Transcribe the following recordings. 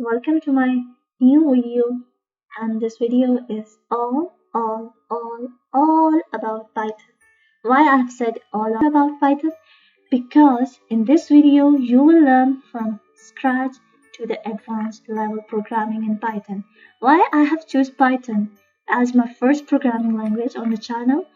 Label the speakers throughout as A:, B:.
A: welcome to my new video, and this video is all about Python. Why I have said all about Python? Because in this video you will learn from scratch to the advanced level programming in Python. Why I have choose Python as my first programming language on the channel?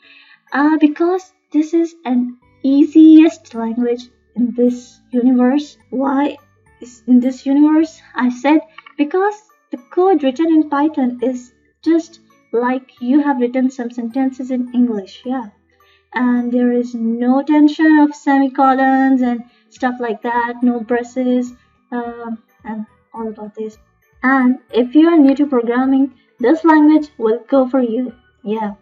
A: Because this is an easiest language in this universe. Why is in this universe? I said because the code written in Python is just like you have written some sentences in English, yeah. And there is no tension of semicolons and stuff like that, no braces, and all about this. And if you are new to programming, this language will go for you, yeah.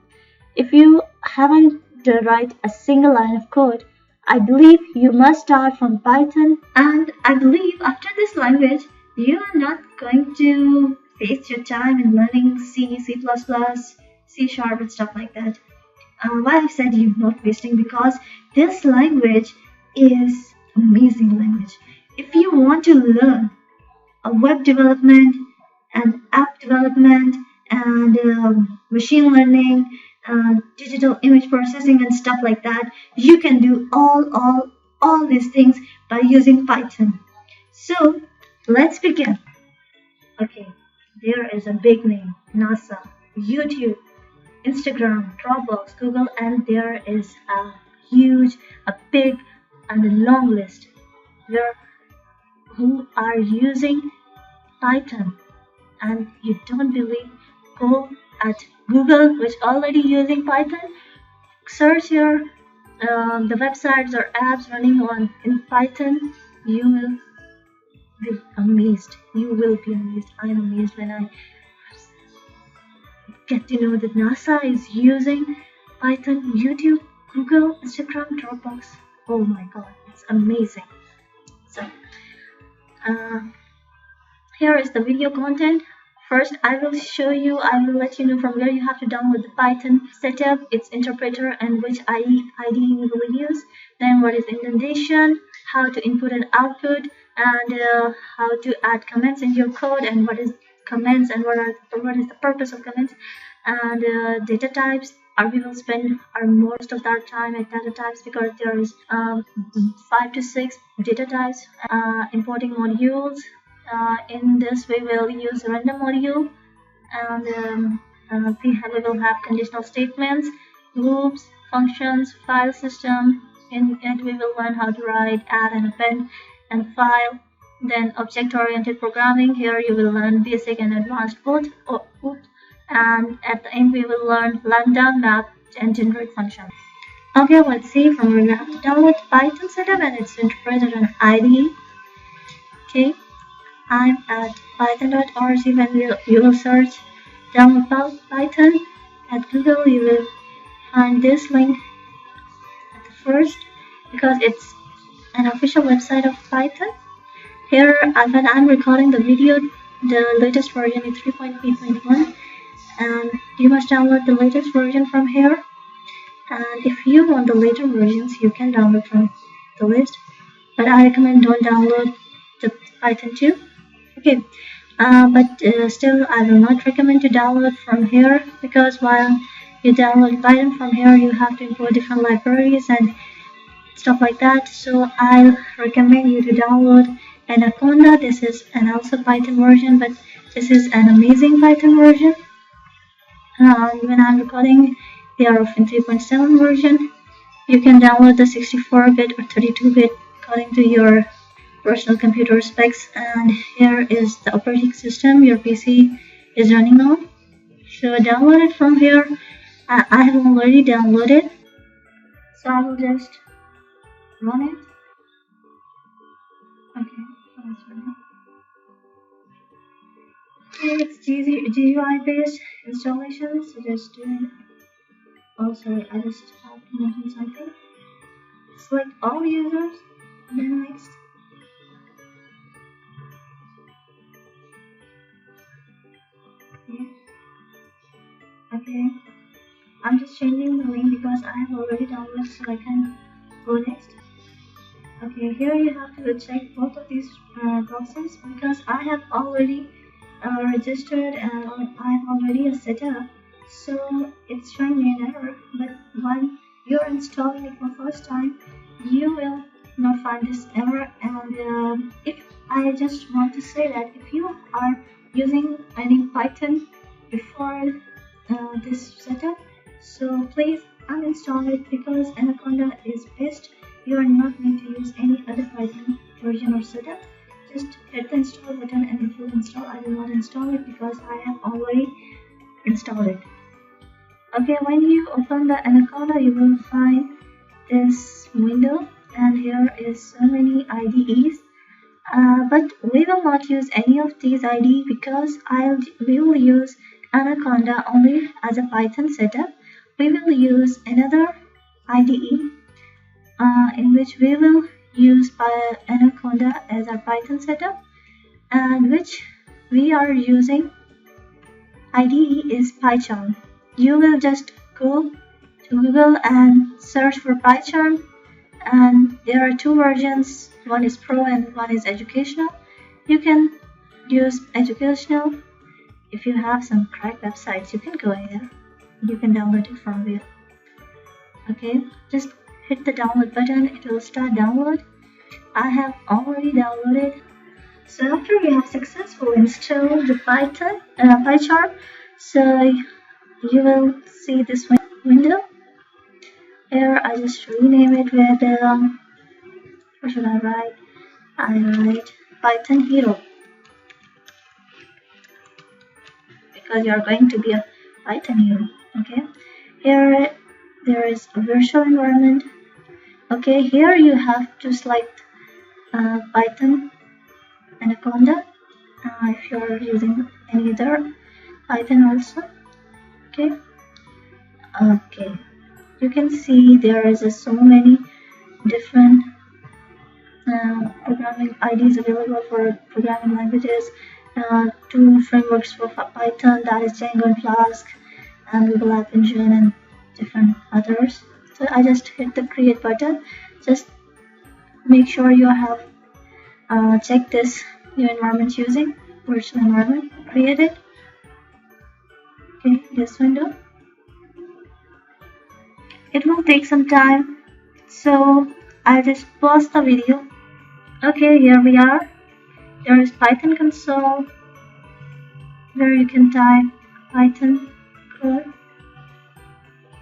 A: If you haven't write a single line of code, I believe you must start from Python, and I believe after this language, you are not going to waste your time in learning C, C++, C Sharp and stuff like that. Why I said you're not wasting, because this language is amazing language. If you want to learn a web development and app development and machine learning, digital image processing and stuff like that, you can do all these things by using Python. So let's begin. Okay, there is a big name: NASA, YouTube, Instagram, Dropbox, Google, and there is a huge, a big and a long list who are using Python. And you don't believe, go at Google, which already using Python, search here the websites or apps running on in Python. You will be amazed. You will be amazed. I'm amazed when I get to know that NASA is using Python, YouTube, Google, Instagram, Dropbox. Oh my god, it's amazing. So here is the video content. First, I will let you know from where you have to download the Python setup, its interpreter, and which IDE you will use. Then what is indentation, how to input and output, and how to add comments in your code, and what is comments and what is the purpose of comments, and data types. We will spend our most of our time at data types because there is 5 to 6 data types, importing modules. In this we will use random module, and we will have conditional statements, loops, functions, file system. In it we will learn how to write, add and append and file. Then object-oriented programming. Here you will learn basic and advanced both. And at the end we will learn lambda, map and generate function. Okay, let's see from where we have to download Python setup and its interpreter and IDE. Okay, I'm at python.org. When you will search download Python at Google, you will find this link at the first, because it's an official website of Python. Here, when I'm recording the video, the latest version is 3.8.1, and you must download the latest version from here. And if you want the later versions, you can download from the list, but I recommend don't download the Python 2. Okay, but still I will not recommend to download from here, because while you download Python from here, you have to import different libraries and stuff like that. So I'll recommend you to download Anaconda. This is an also Python version, but this is an amazing Python version. When I'm recording, they are in 3.7 version. You can download the 64-bit or 32-bit according to your personal computer specs. And here is the operating system your PC is running on. So download it from here. I have already downloaded, so I will just run it. Okay, let's run it. Okay, it's GUI based installation, so just do it. Oh, sorry, I just have to mention something. Select all users, then next. Okay, I'm just changing the link because I have already downloaded, so I can go next. Okay, here you have to check both of these boxes because I have already registered and I have already a setup, so it's showing me an error. But when you're installing it for first time, you will not find this error. And if I just want to say that if you are using any Python before this setup, so please uninstall it because Anaconda is best. You are not need to use any other Python version or setup. Just hit the install button and it will install. I will not install it because I have already installed it. Okay, when you open the Anaconda, you will find this window, and here is so many IDEs. But we will not use any of these IDE because we will use Anaconda only as a Python setup. We will use another IDE in which we will use Anaconda as our Python setup, and which we are using IDE is PyCharm. You will just go to Google and search for PyCharm, and there are two versions. One is Pro and one is Educational. You can use Educational. If you have some cracked websites, you can go here. You can download it from there. Okay, just hit the download button. It will start download. I have already downloaded. So after you have successfully installed the PyCharm, so you will see this window. Here I just rename it with what should I write? I write Python Hero because you are going to be a Python hero. Okay, here there is a virtual environment. Okay, here you have to select Python Anaconda if you are using any other Python also. Okay, you can see there is so many different programming IDs available for programming languages. Two frameworks for Python, that is Django and Flask, and Google App Engine and different others. So I just hit the create button. Just make sure you have checked this new environment using virtual environment. Create it. Okay, this window. It will take some time, so I'll just pause the video. Okay, here we are. There is Python console where you can type Python code.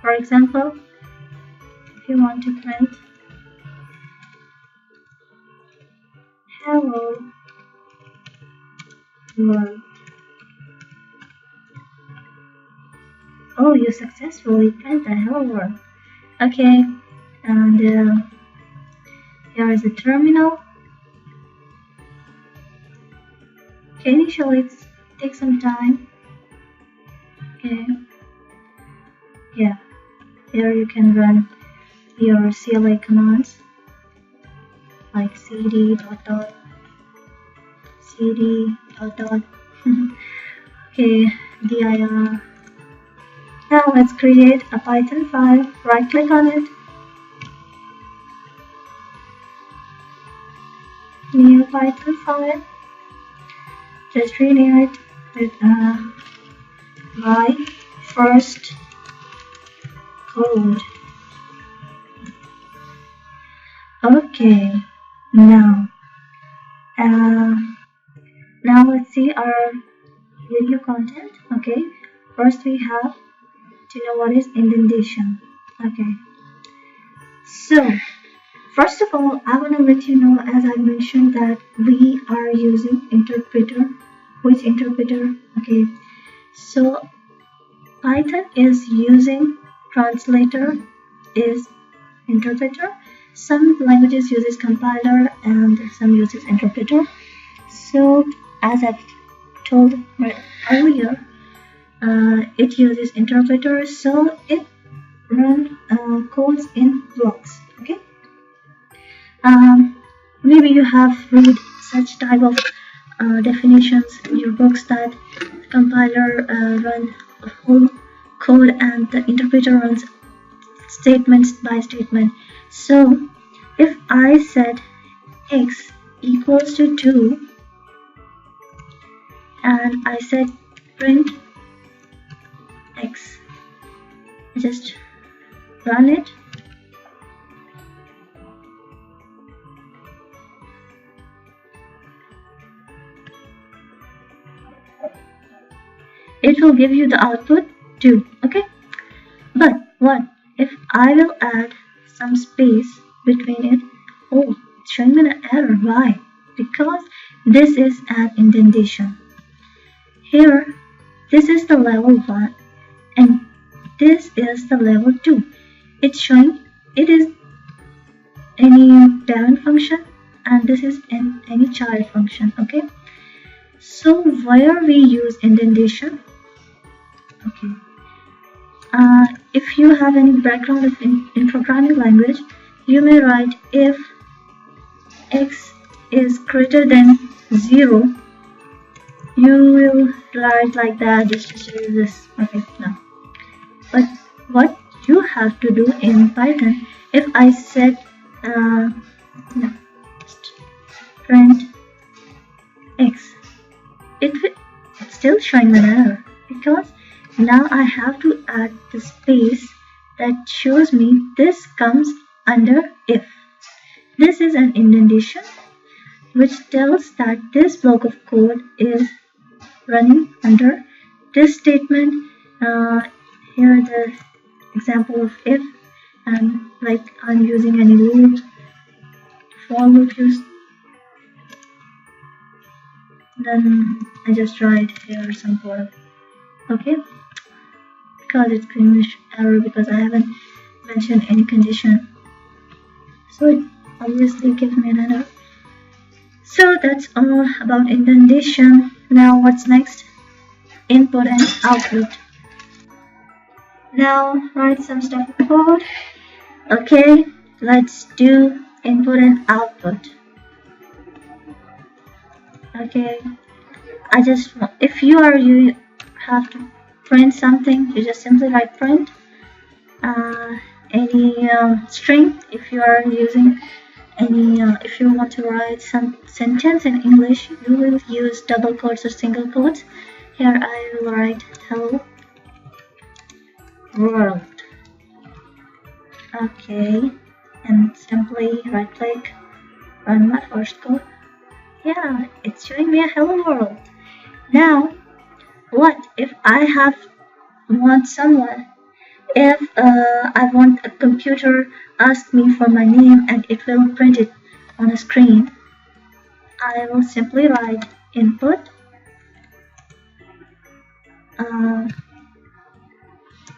A: For example, if you want to print hello world. Oh, you successfully print the hello world. Okay, and here is a terminal. Okay, initially it takes some time. Okay, yeah, here you can run your CLI commands like cd dot cd dot okay, dir. Now let's create a Python file. Right click on it, new Python file. Just rename it with my first code. Okay, now let's see our video content. Okay, first we have to know what is indentation. Okay, so first of all, I want to let you know, as I mentioned, that we are using interpreter. Which interpreter? Okay, so Python is using translator is interpreter. Some languages uses compiler and some uses interpreter. So as I've told earlier, it uses interpreter, so it runs codes in blocks. Okay. Maybe you have read such type of definitions in your books that the compiler runs a whole code and the interpreter runs statements by statement. So if I said x equals to 2, and I said print x. Just run it. It will give you the output 2, okay? But what if I will add some space between it? Oh, it's showing me an error. Why? Because this is an indentation. Here, this is the level 1 and this is the level 2. It's showing it is any parent function and this is any child function, okay? So where we use indentation? Okay. If you have any background in programming language, you may write if x is greater than 0. You will write like that just to show you this. Okay, now. But what you have to do in Python, if I set print x, it's still showing an error because now I have to add the space that shows me this comes under if. This is an indentation which tells that this block of code is running under this statement. Here the example of if, and like I'm using any loop, for loop use, then I just write here some code. Okay, because it's giving me error because I haven't mentioned any condition, so it obviously gives me an error. So that's all about indentation. Now what's next? Input and output. Now write some stuff in code. Okay, let's do input and output. Okay, if you have to print something, you just simply write print any string. If you are using any if you want to write some sentence in English, you will use double quotes or single quotes. Here I will write hello world. Okay, and simply right click, run my first code. Yeah, it's showing me a hello world. Now what if I want someone, if I want a computer ask me for my name and it will print it on a screen, I will simply write input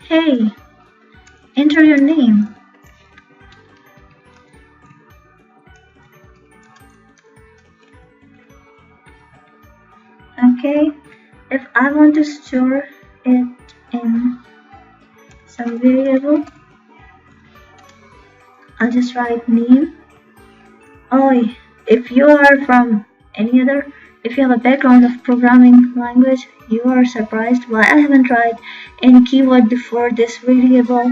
A: hey, enter your name. Okay, if I want to store it in some variable, I'll just write name. Oh, if you are from any other, if you have a background of programming language, you are surprised why I haven't tried any keyword before this variable.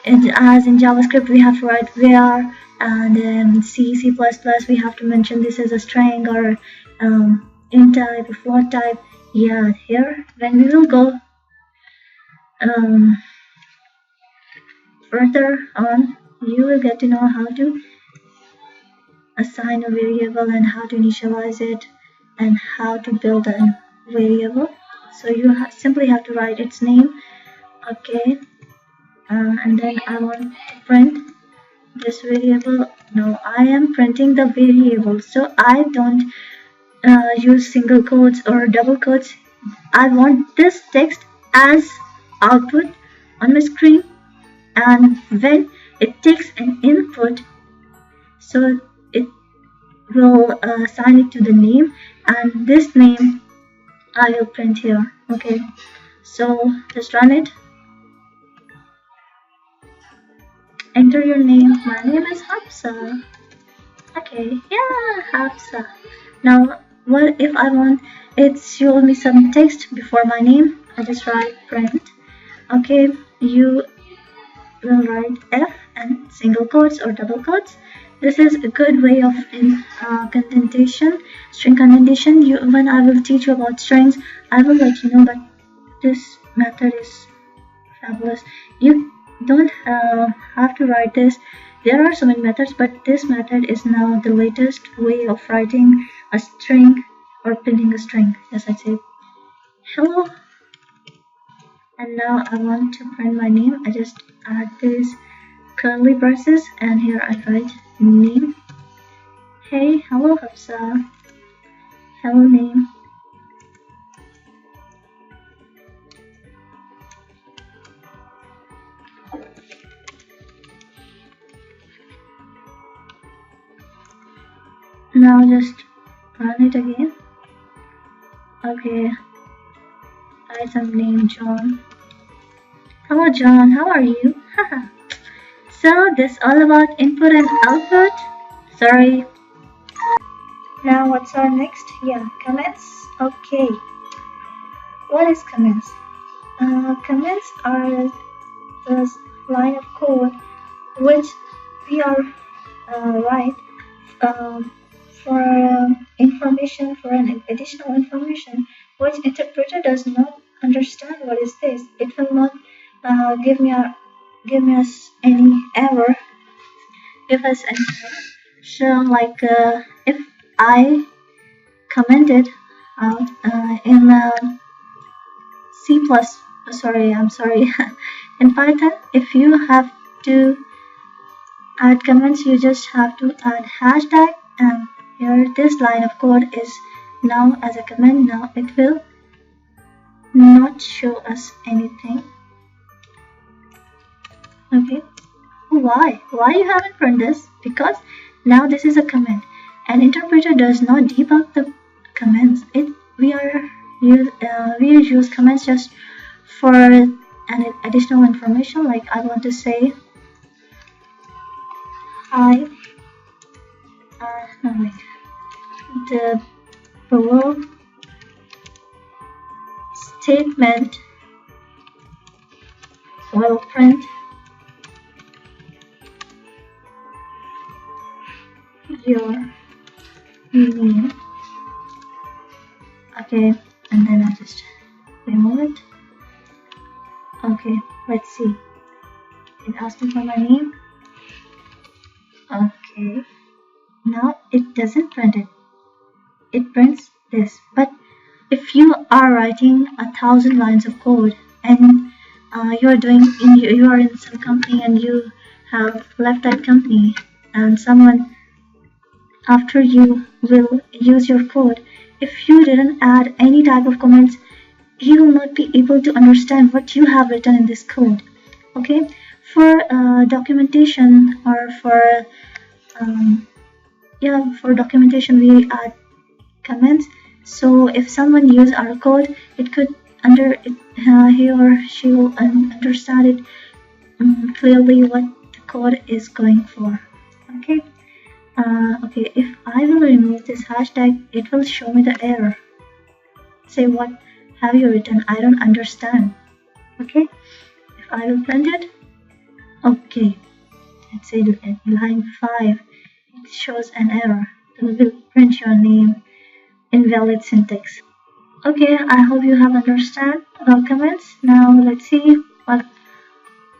A: As in JavaScript we have to write var, and in C++ we have to mention this as a string or int type or float type. Yeah, here when we will go further on, you will get to know how to assign a variable and how to initialize it and how to build a variable. So you simply have to write its name. Okay, and then I want to print this variable. No, I am printing the variable, so I don't use single quotes or double quotes. I want this text as output on my screen, and when it takes an input, so it will assign it to the name, and this name I will print here. Okay, so just run it. Enter your name. My name is Hafsa. Okay, yeah, Hafsa. Now what if I want it show me some text before my name? I just write print. Okay, you will write F and single quotes or double quotes, This is a good way of condentation, string condentation. When I will teach you about strings, I will let you know that this method is fabulous. You don't have to write this. There are so many methods, but this method is now the latest way of writing a string or printing a string. As I say, hello. And now I want to print my name. I just add these curly braces and here I write name. Hey, hello Hafsa. Hello name. Now just run it again. Okay. Write some name John. Hello John, how are you? So this all about input and output. Sorry. Now what's our next? Yeah, comments. Okay. What is comments? Comments are the line of code which we are write for information, for an additional information which interpreter does not understand what is this. It will not give us any error. So like if I commented out in C plus, I'm sorry, in Python, if you have to add comments, you just have to add hashtag, and here this line of code is now as a comment. Now it will not show us anything. Okay, why you haven't run this? Because now this is a comment, and interpreter does not debug the comments. We use comments just for an additional information. Like I want to say hi, the below statement will print your name. Okay, and then I just remove it. Okay, let's see. It asked me for my name. Okay, now it doesn't print it. It prints this. But if you are writing 1,000 lines of code and you are in some company and you have left that company, and someone after you will use your code, if you didn't add any type of comments, he will not be able to understand what you have written in this code. Okay, for documentation or for documentation we add comments. So if someone use our code, it could he or she will understand it clearly what the code is going for. Okay. Okay, if I will remove this hashtag, it will show me the error. Say, what have you written? I don't understand. Okay, if I will print it, okay, let's say at line 5, it shows an error. It will print your name, invalid syntax. Okay, I hope you have understand about comments. Now let's see what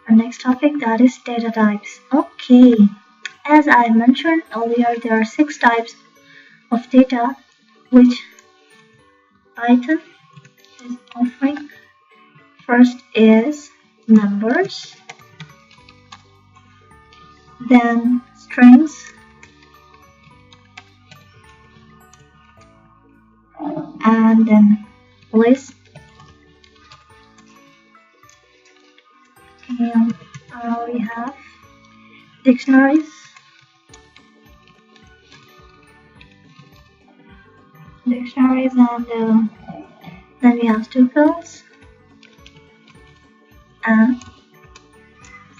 A: our next topic, that is data types. Okay. As I mentioned earlier, there are 6 types of data which Python is offering. First is numbers, then strings, and then list, and we have dictionaries, and then we have tuples and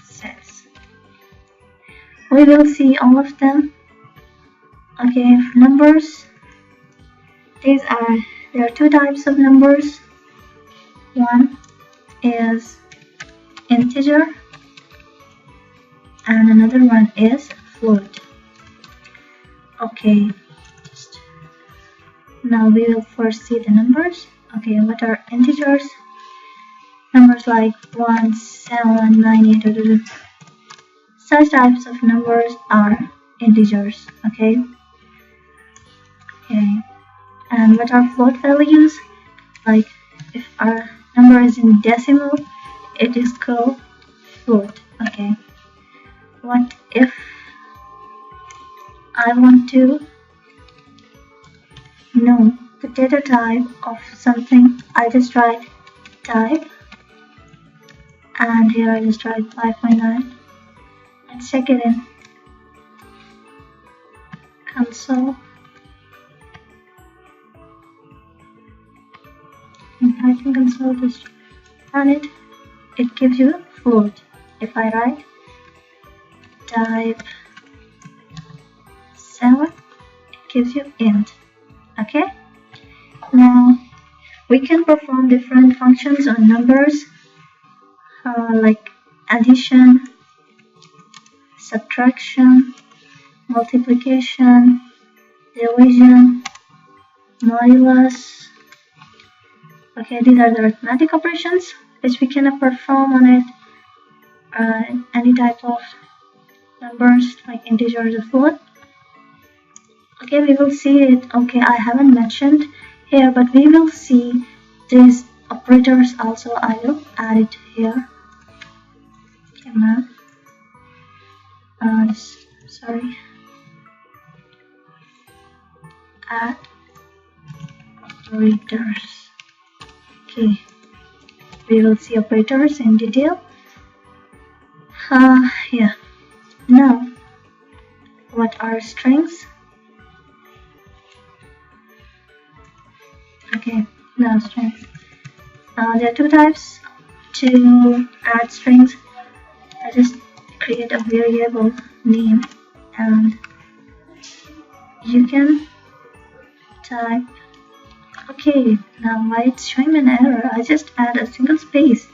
A: sets. We will see all of them. Okay, numbers. There are 2 types of numbers. One is integer and another one is float. Okay, now we will first see the numbers. Okay, what are integers? Numbers like 1, 7, 9, 8, such types of numbers are integers. Okay. And what are float values? Like if our number is in decimal, it is called float. Okay. What if I want to know the data type of something? I just write type, and here I just write 5.9. Let's check it in console. In Python console, just run it. It gives you float. If I write type 7, it gives you int. Okay. Now we can perform different functions on numbers, like addition, subtraction, multiplication, division, modulus. Okay, these are the arithmetic operations which we can perform on it. Any type of numbers like integers or float. Okay, we will see it. Okay, I haven't mentioned here, but we will see these operators also. I will add it here. Okay, now, sorry. Add operators. Okay, we will see operators in detail. Yeah. Now, what are strings? Okay, now strings. There are two types to add strings. I just create a variable name, and you can type. Okay, now why it's showing an error? I just add a single space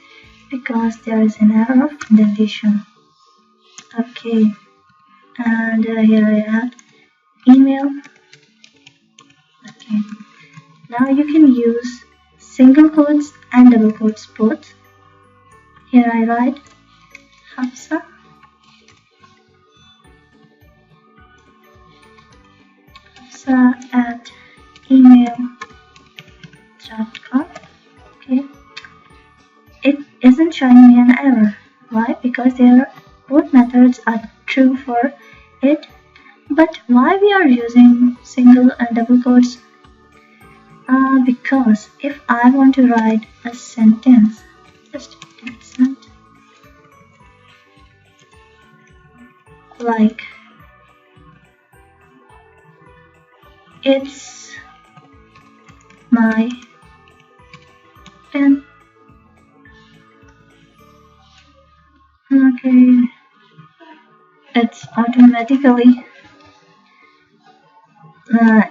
A: because there is an error of indentation. Okay, and here I add email. Okay, now you can use single quotes and double quotes both. Here I write Hafsa at email.com. Okay, it isn't showing me an error. Why? Because both methods are true for it. But why we are using single and double quotes? Because if I want to write a sentence, just sent, like it's my pen. Okay, it's automatically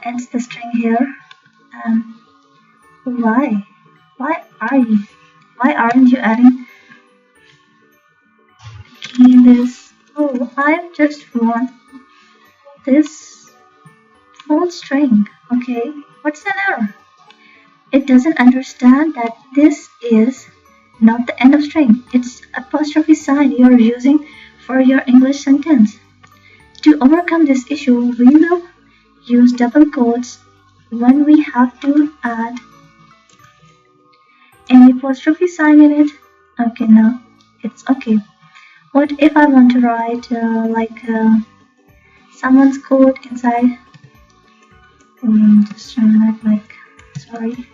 A: ends the string here. Why aren't you adding this? Oh, I just want this full string. Okay, what's an error? It doesn't understand that this is not the end of string. It's apostrophe sign you are using for your English sentence. To overcome this issue, we will use double quotes when we have to add any apostrophe sign in it. Okay, now it's okay. What if I want to write someone's code inside? Just write like, sorry.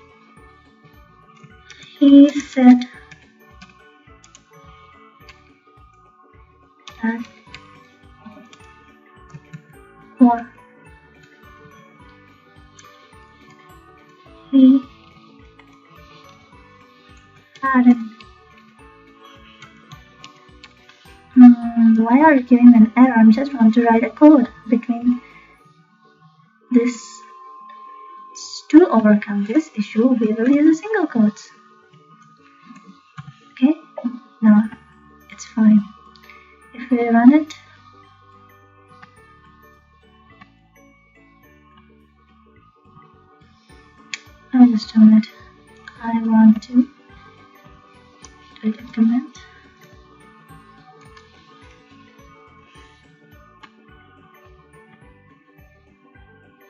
A: He said that what he hadn't. Why are you giving an error? I just want to write a code between this. To overcome this issue, we will use a single quotes. Okay, now it's fine. If we run it, just a minute. I want to delete a comment.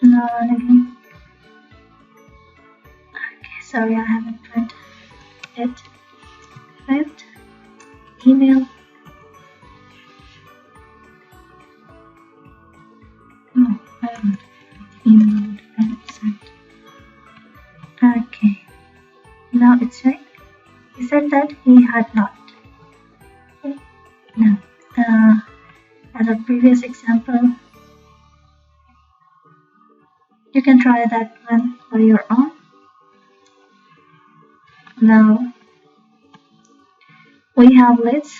A: No, again. Okay, sorry, I haven't printed it. Print email. No, I haven't emailed and sent. Okay, now it's right. He said that he had not. Okay. Now, as a previous example, you can try that one for your own. Now, we have lists.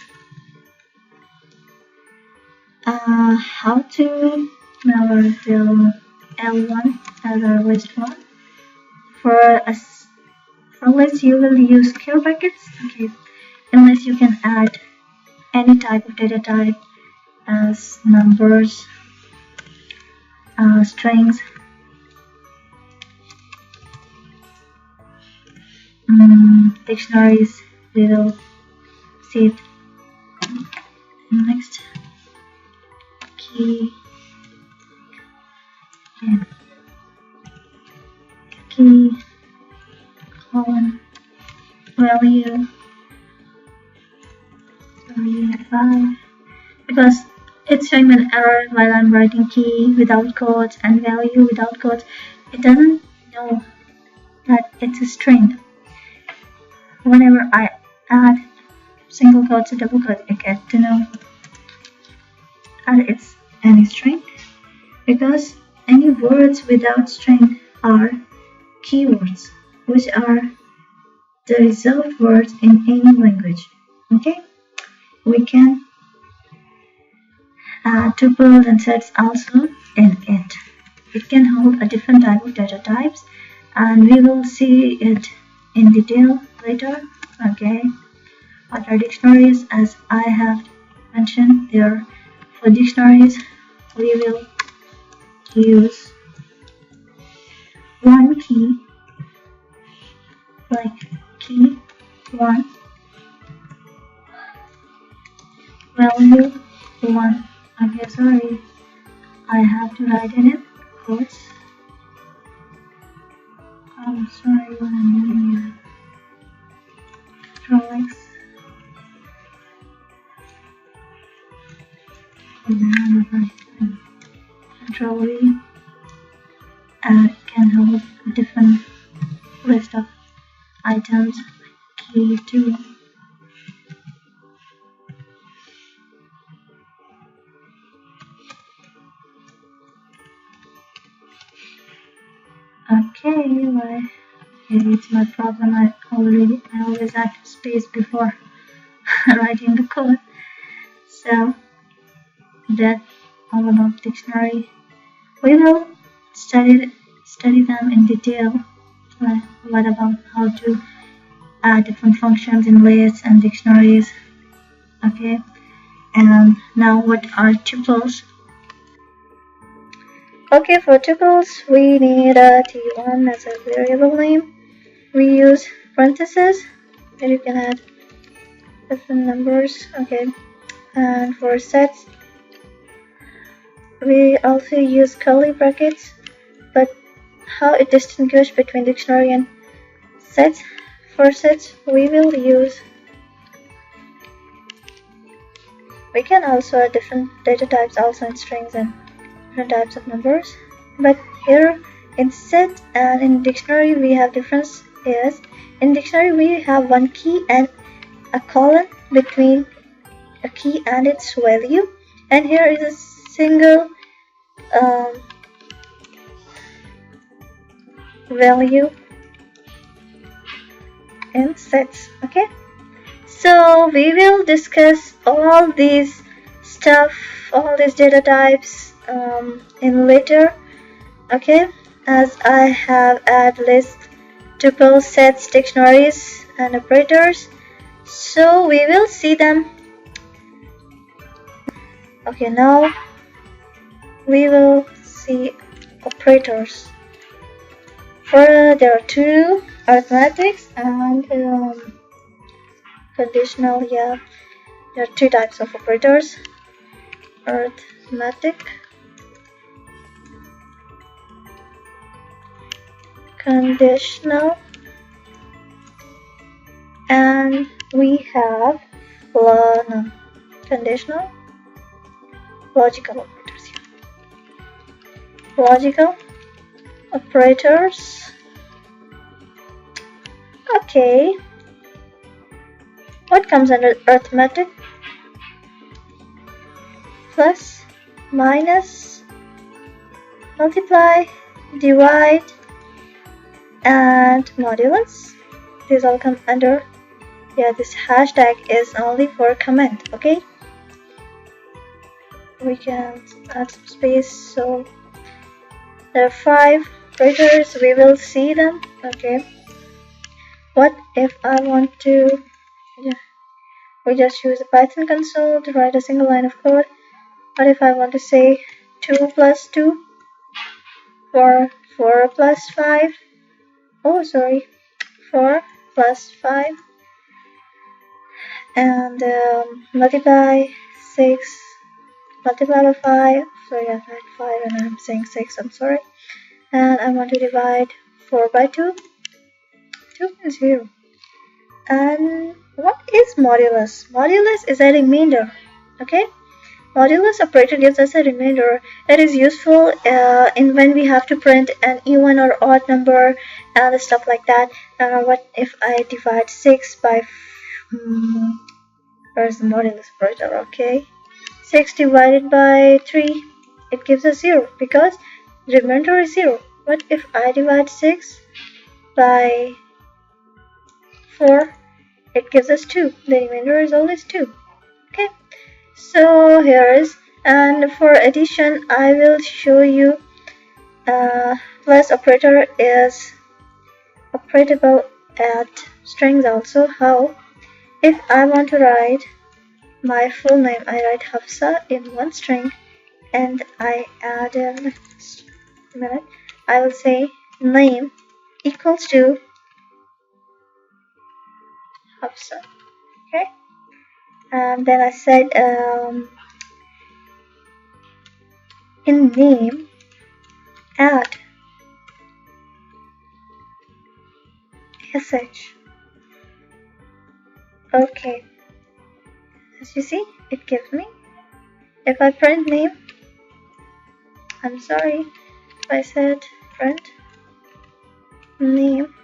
A: How to now till L1 as our list one. For list, you will use curly brackets. Okay, unless you can add any type of data type as numbers, strings, dictionaries. We will see it next. Key and key colon value 5 because it's showing an error while I'm writing key without quotes and value without quotes. It doesn't know that it's a string. Whenever I add single quotes or double quotes, I get to know that it's any string, because any words without string are keywords, which are the reserved words in any language. Okay, we can add tuples and sets also in it. It can hold a different type of data types, and we will see it in detail later. Okay, what are dictionaries? As I have mentioned, there for dictionaries we will use one key, like key 1, value 1. Okay, sorry, I have to write in it quotes. I'm sorry when I'm doing it. Control X. Control V, and can hold a different list of items. Key 2. Okay, well, it's my problem. I always add space before writing the code. So that all about dictionary. We will study them in detail. What about how to add different functions in lists and dictionaries? Okay, and now what are tuples? Okay, for tuples we need a t1 as a variable name. We use parentheses, and you can add different numbers. Okay, and for sets we also use curly brackets, but how it distinguishes between dictionary and sets? For sets we will use, we can also add different data types also in strings and different types of numbers, but here in set and in dictionary we have difference. Is in dictionary we have one key and a colon between a key and its value, and here is a single value in sets. Okay, so we will discuss all these stuff, all these data types in later. Okay, as I have add list, tuples, sets, dictionaries and operators, so we will see them. Okay, now we will see operators. there are two, arithmetics and conditional. Yeah, there are two types of operators: arithmetic, conditional, and we have conditional, logical operators. Yeah. Logical operators. Okay. What comes under arithmetic? Plus, minus, multiply, divide, and modulus. These all come under. Yeah, this hashtag is only for comment. Okay. We can add some space. So there are 5 operators. We will see them. Okay. What if I want to? Yeah, we just use the Python console to write a single line of code. What if I want to say 2 plus 2 or 4 plus 5? Oh, sorry, 4 plus 5 and multiply 6 multiply by 5. Sorry, I've had 5 and I'm saying 6. I'm sorry. And I want to divide 4 by 2. 2 is 0. And what is modulus? Modulus is a remainder. Okay. Modulus operator gives us a remainder. It is useful in when we have to print an even or odd number and stuff like that. What if I divide 6 by where's the modulus operator? Okay, 6 divided by 3, it gives us 0 because remainder is 0. What if I divide 6 by 4? It gives us 2. The remainder is always 2. Okay. So here is, and for addition I will show you plus operator is operatable at strings also. How? If I want to write my full name, I write Hafsa in one string and I add in a minute, I will say name equals to Hafsa. Okay. And then I said in name add sh. Okay, as you see, it gives me, if I print name, I'm sorry, if I said print name,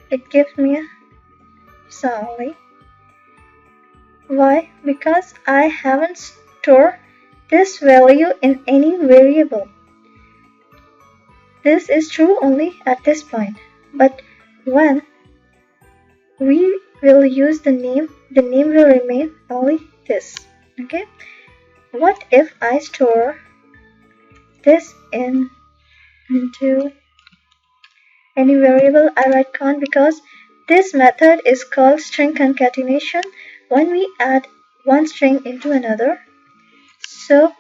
A: it gives me a sorry. Why? Because I haven't stored this value in any variable. This is true only at this point, but when we will use the name will remain only this. Okay. What if I store this into any variable? I write con because this method is called string concatenation when we add one string into another. So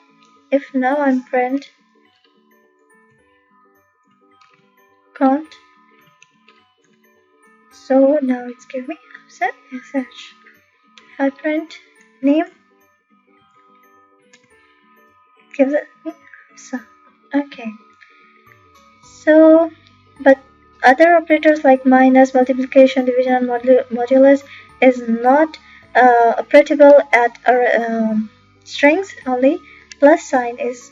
A: if now I'm print cont, so now it's giving me set sh. If I print name, it gives it me so. Okay. So, but other operators like minus, multiplication, division, and modulus is not operable at strings. Only plus sign is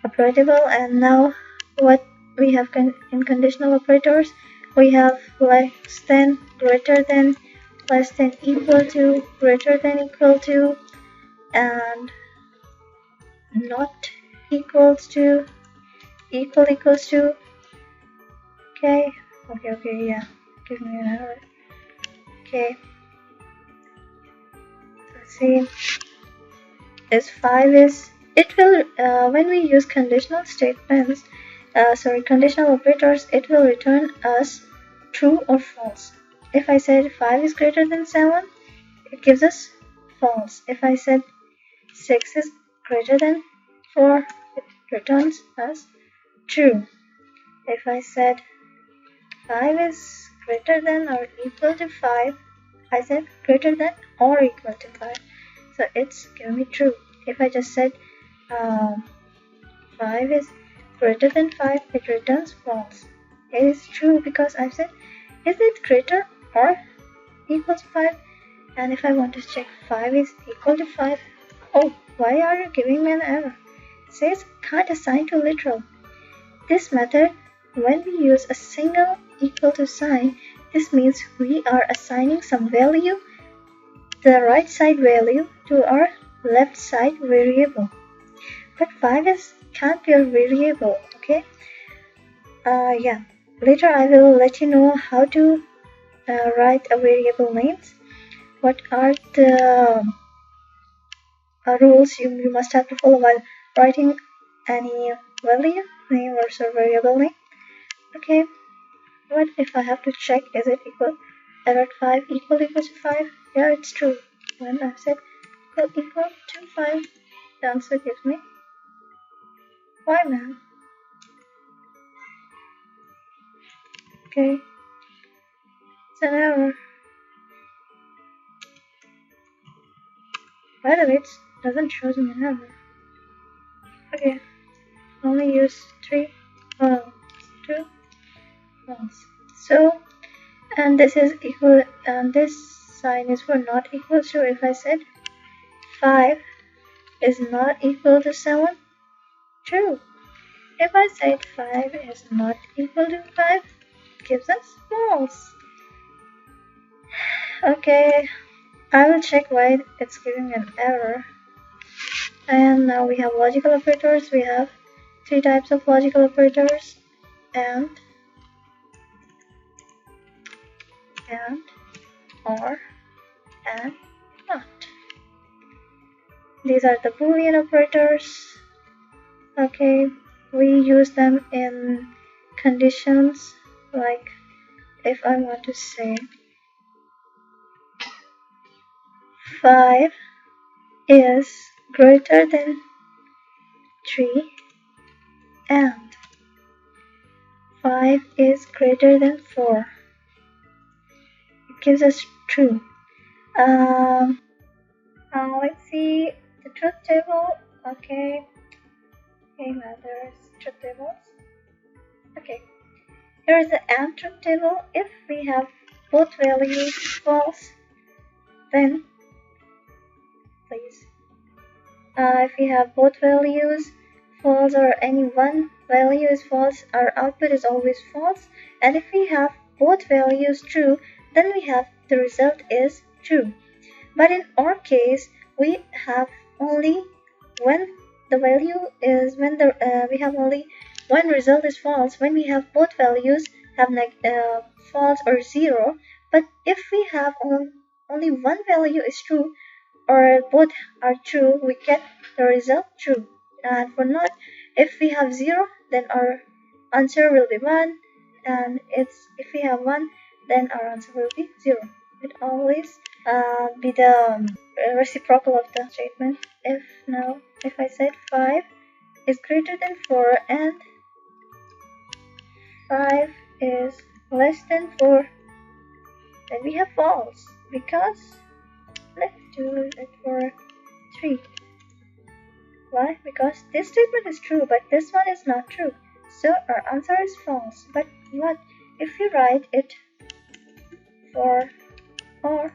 A: operable. And now what we have in conditional operators, we have less than, greater than, less than, equal to, greater than, equal to, and not equals to, equal, equals to. Okay, yeah, give me an error. Okay, let's see, this 5 is, it will, when we use conditional statements, conditional operators, it will return us true or false. If I said 5 is greater than 7, it gives us false. If I said 6 is greater than 4, it returns us true. If I said 5 is greater than or equal to 5, I said greater than or equal to 5. So it's giving me true. If I just said 5 is greater than 5, it returns false. It is true because I've said, is it greater or equal to 5? And if I want to check 5 is equal to 5, oh, why are you giving me an error? It says can't assign to literal. This method, when we use a single equal to sign, this means we are assigning some value, the right side value, to our left side variable. But 5 can't be a variable, okay? Yeah. Later I will let you know how to write a variable names. What are the rules you must have to follow while writing any value name or variable name. Okay. What if I have to check is it equal error 5 equals to 5? Yeah, it's true. When I said equal to 5, the answer gives me why, man? Okay. It's an error. By the way, it doesn't show me an error. Okay. Only use 3 ones, 2 ones. So, and this is equal, and this sign is for not equal to. If I said 5 is not equal to 7, true. If I said 5 is not equal to 5, it gives us false. Okay, I will check why it's giving an error. And now we have logical operators. We have 3 types of logical operators, and, or, and not. These are the Boolean operators. Okay, we use them in conditions, like if I want to say 5 is greater than 3 and 5 is greater than 4. It gives us true. Let's see the truth table. Okay, there's truth tables. Okay, here is the AND truth table. If we have both values false, then please. If we have both values false or any one value is false, our output is always false. And if we have both values true, then we have the result is true. But in our case, we have only when the value is we have only one result is false when we have both values have false or 0. But if we have only one value is true or both are true, we get the result true. And for not, if we have 0, then our answer will be 1, and if we have 1, then our answer will be 0. It always be the reciprocal of the statement. If I said 5 is greater than 4 and 5 is less than 4, then we have false, because let's do it for 3. Why? Because this statement is true, but this one is not true. So our answer is false. But what if we write it for or,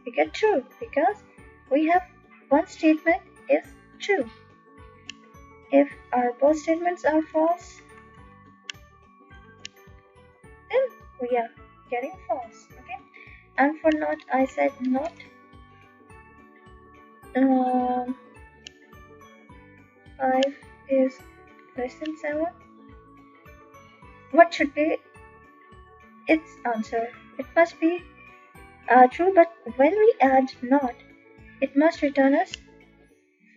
A: we get true, because we have one statement is true. If our both statements are false, then we are getting false. Okay. And for not, I said not. 5 is less than 7. What should be its answer? It must be true, but when we add not, it must return us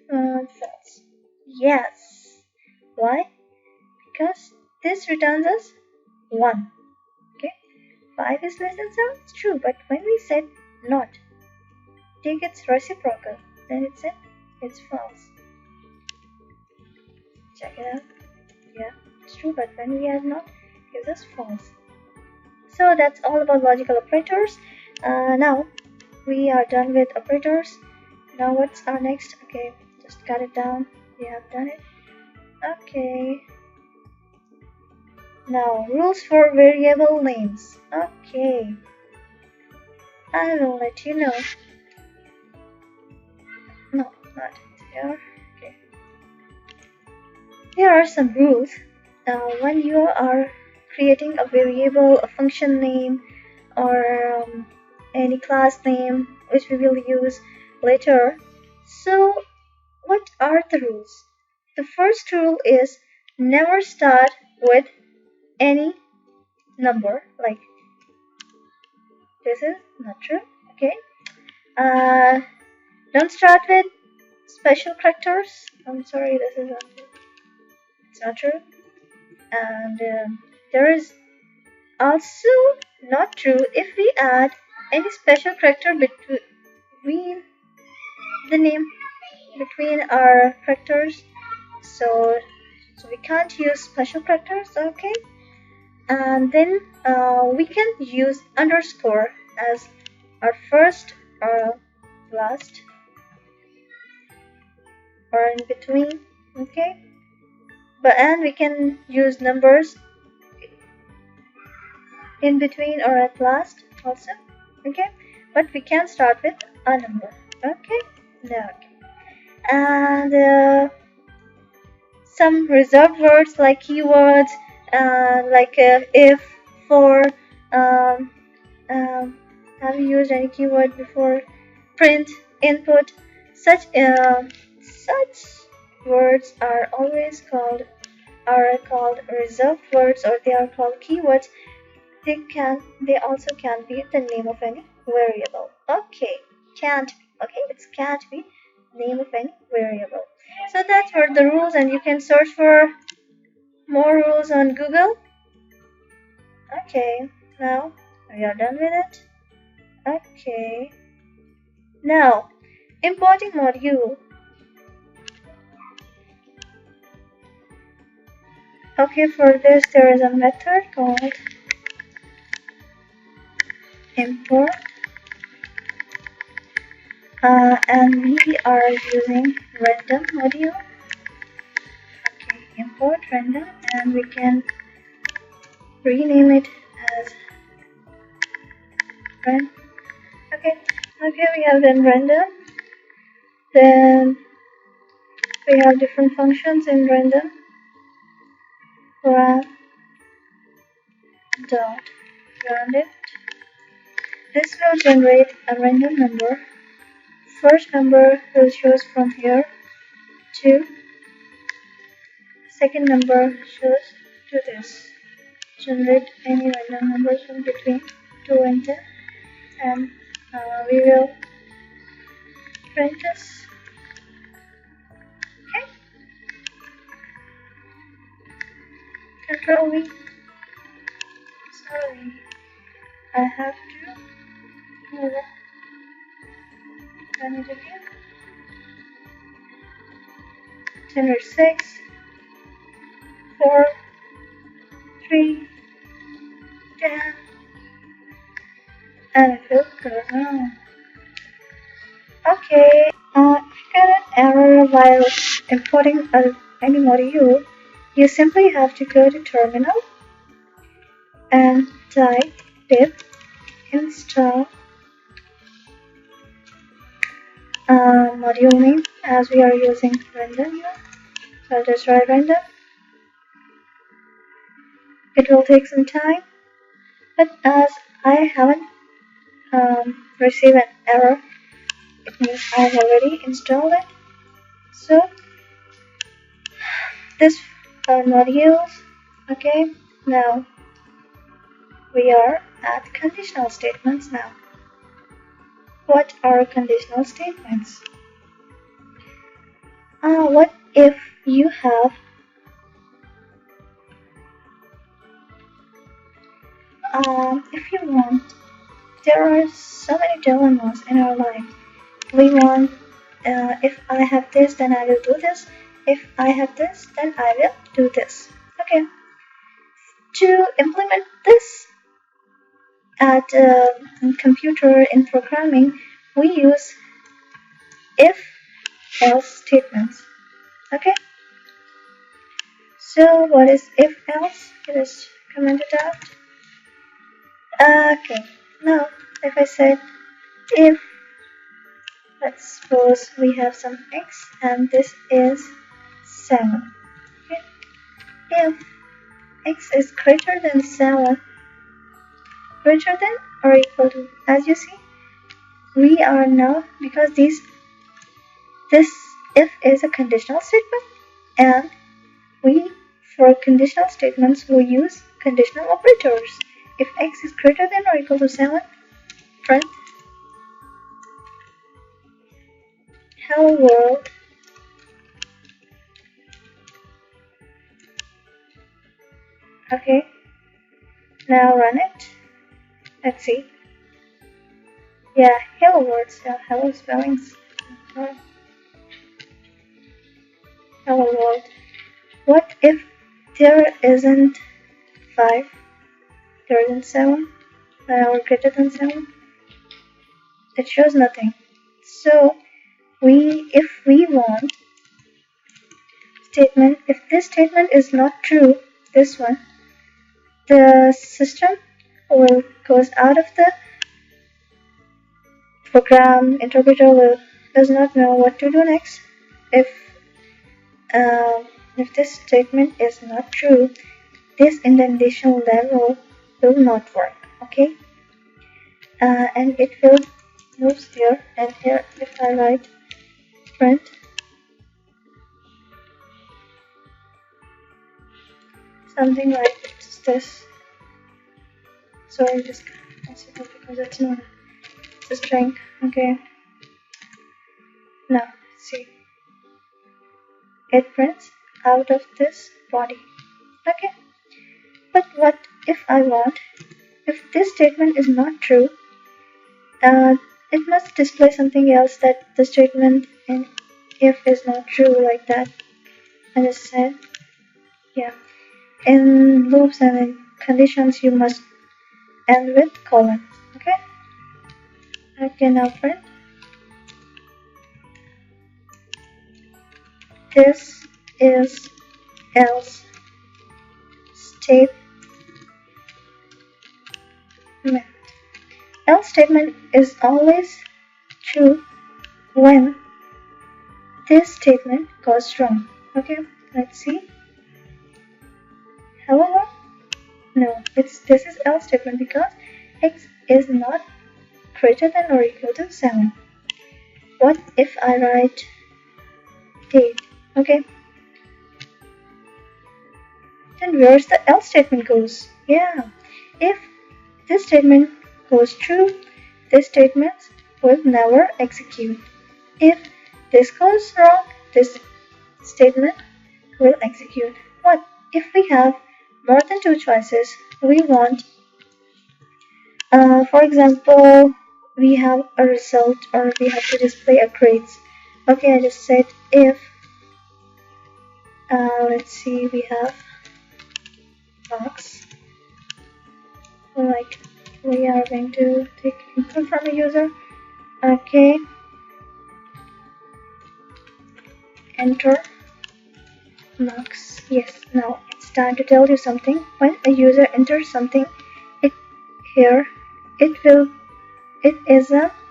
A: false. Yes. Why? Because this returns us 1. Okay. 5 is less than 7. It's true, but when we said not, take its reciprocal, then it said it's false. Check it out. Yeah, it's true, but when we add not, gives us false. So that's all about logical operators. Now we are done with operators. Now what's our next? Okay, just cut it down. We have done it. Okay. Now rules for variable names. Okay. I will let you know. No, not here. Okay. Here are some rules. When you are creating a variable, a function name, or any class name which we will use later. So what are the rules? The first rule is never start with any number, like this is not true. Okay. Don't start with special characters. I'm sorry, this is it's not true. And there is also not true if we add any special character between the name between our characters. So we can't use special characters. Okay. And then we can use underscore as our first or last or in between. Okay. And we can use numbers in between or at last also. Okay. But we can start with a number. Okay. No. Okay. And some reserved words like keywords, like if, for. Have you used any keyword before? Print, input. Such words are always called reserved words, or they are called keywords. They also can be the name of any variable. Okay, can't be. Okay, it can't be name of any variable. So that's for the rules, and you can search for more rules on Google. Okay, now we are done with it. Okay, now importing module. Okay, for this there is a method called import, and we are using random module. Okay, import random, and we can rename it as random. Okay, we have then random. Then we have different functions in random. Run dot rounded. This will generate a random number. First number will choose from here 2. Second number choose to this. Generate any random numbers from between 2 and 10, and we will print this. Okay. Control V. Sorry, I have to move it. Run it again. Generate 6, 4, 3, 10, and it will go on. Okay, if you get an error while importing any module, you simply have to go to terminal and type pip install module name, as we are using random here. So I'll just write random. It will take some time, but as I haven't received an error, it means I've already installed it. So this modules. Okay, now we are at conditional statements now. What are conditional statements? What if you have if you want, there are so many dilemmas in our life. We want, if I have this, then I will do this. If I have this, then I will do this. Okay. To implement this at computer in programming, we use if-else statements. Okay. So what is if-else? Just comment it out. Okay. Now, if I said if, let's suppose we have some x and this is 7. Okay. If x is greater than 7, greater than or equal to, as you see, we are now, because this if is a conditional statement, and for conditional statements we use conditional operators. If x is greater than or equal to 7, print hello world. Okay, now run it. Let's see. Yeah, hello world. So hello spellings. Hello world. What if there isn't 5 greater than 7 or greater than 7? It shows nothing. So if we want statement, if this statement is not true, this one, the system will goes out of the program. Interpreter does not know what to do next. If this statement is not true, this indentation level will not work. Okay, and it will move here and here. If I write print something like this, sorry, just consider because it's not a string. Okay, now see, it prints out of this body. Okay, but what if I want, if this statement is not true, it must display something else, that the statement in if is not true, like that. I just said, yeah, in loops and in conditions you must end with colon. Okay, I can now print this is else statement. Else statement is always true when this statement goes wrong. Okay, let's see. However, no, this is else statement because x is not greater than or equal to 7. What if I write date? Okay, then where's the else statement goes? Yeah, if this statement goes true, this statement will never execute. If this goes wrong, this statement will execute. What if we have more than 2 choices? We want, for example, we have a result or we have to display a grades. Okay, I just said if, let's see, we have box, like we are going to take input from a user. Okay, enter marks. Yes, now it's time to tell you something. When a user enters something,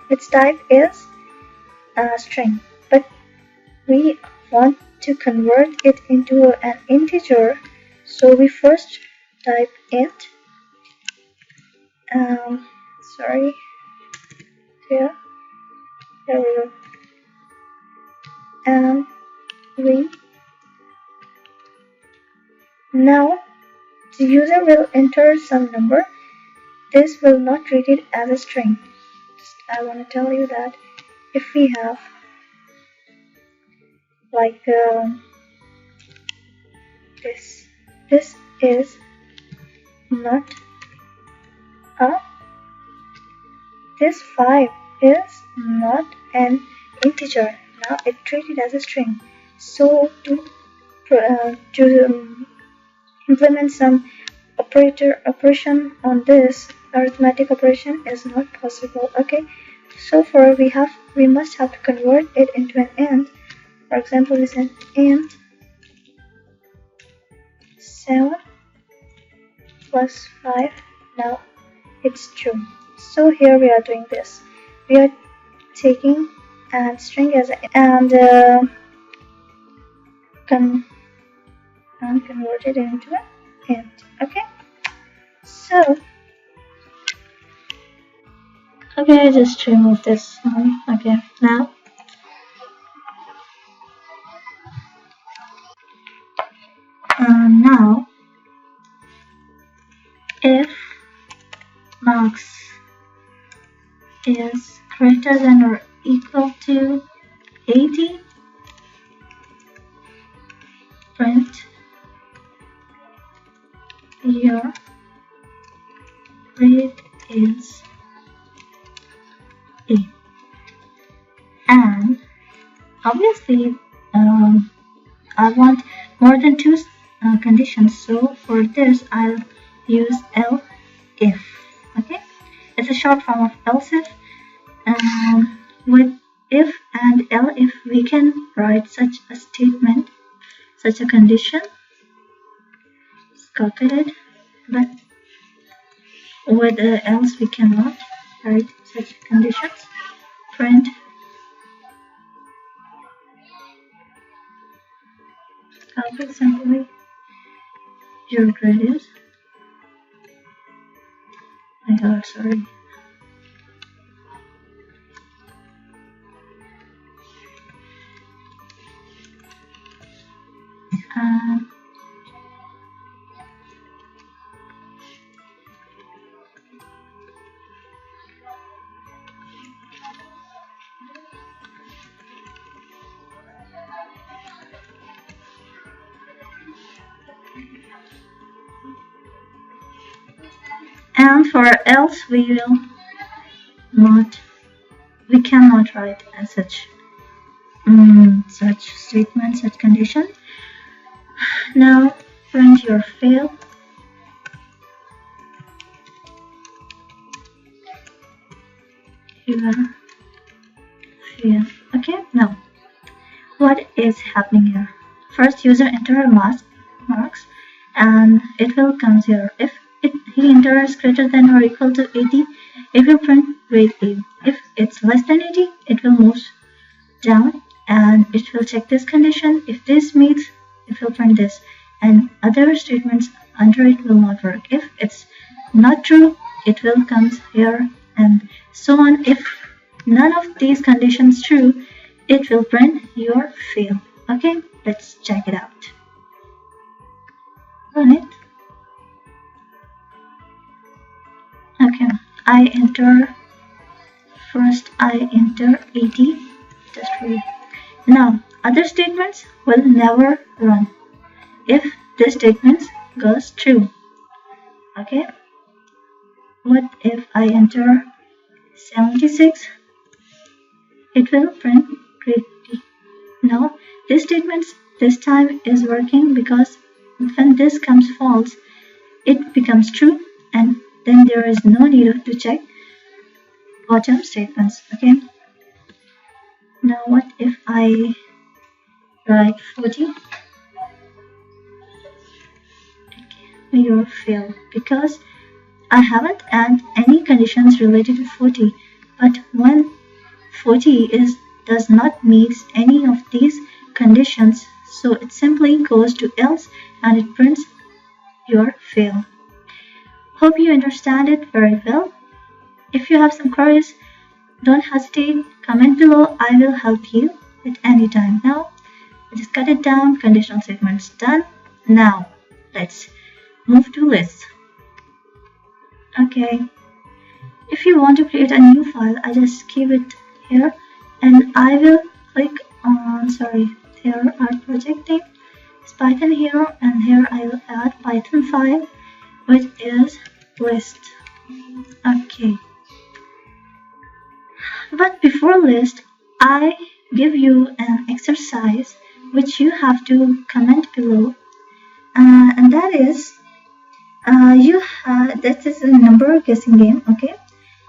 A: its type is a string, but we want to convert it into an integer, so we first type int. Sorry, here we go, and now the user will enter some number. This will not treat it as a string. I want to tell you that if we have like this is not a, this 5 is not an integer. Now it treated as a string. So to implement some operation on this arithmetic operation is not possible. Okay, so for we must have to convert it into an int. For example, is an int 7 plus 5. Now it's true. So here we are doing this. We are taking a string as and convert it into an int. Okay. So okay, just remove this one. Okay, now now if marks is greater than or equal to 80, print your grade is A. And obviously I want more than two conditions, so for this I'll use else if. Okay, it's a short form of else if. With if and else if we can write such a statement, such a condition. It's calculated, but with else we cannot write such conditions. Print calculate simply your grade is. My God, sorry. And for else we cannot write as such statement, such condition. Now print your fail. Okay, now what is happening here? First, user enter marks and it will come here. If he enters greater than or equal to 80, it will print grade A. If it's less than 80, it will move down and it will check this condition. If this meets, it will print this, and other statements under it will not work. If it's not true, it will come here, and so on. If none of these conditions true, it will print your fail. Okay, let's check it out. Run it. Okay, I enter 80. Just read. Now other statements will never run if this statement goes true. Okay, what if I enter 76? It will print grade D. Now this statement this time is working because when this comes false, it becomes true, and then there is no need to check bottom statements. Okay, now what if I write 40? Okay, you fail because I haven't added any conditions related to 40. But when 40 does not meet any of these conditions, so it simply goes to else and it prints your fail. Hope you understand it very well. If you have some queries, don't hesitate, comment below. I will help you at any time. Now, just cut it down. Conditional statements done. Now, let's move to list. Okay. If you want to create a new file, I just keep it here, and I will click on. Here our project name is Python here, and here I will add Python file, which is list. Okay. But before list, I give you an exercise which you have to comment below, and that is That is a number guessing game. Okay,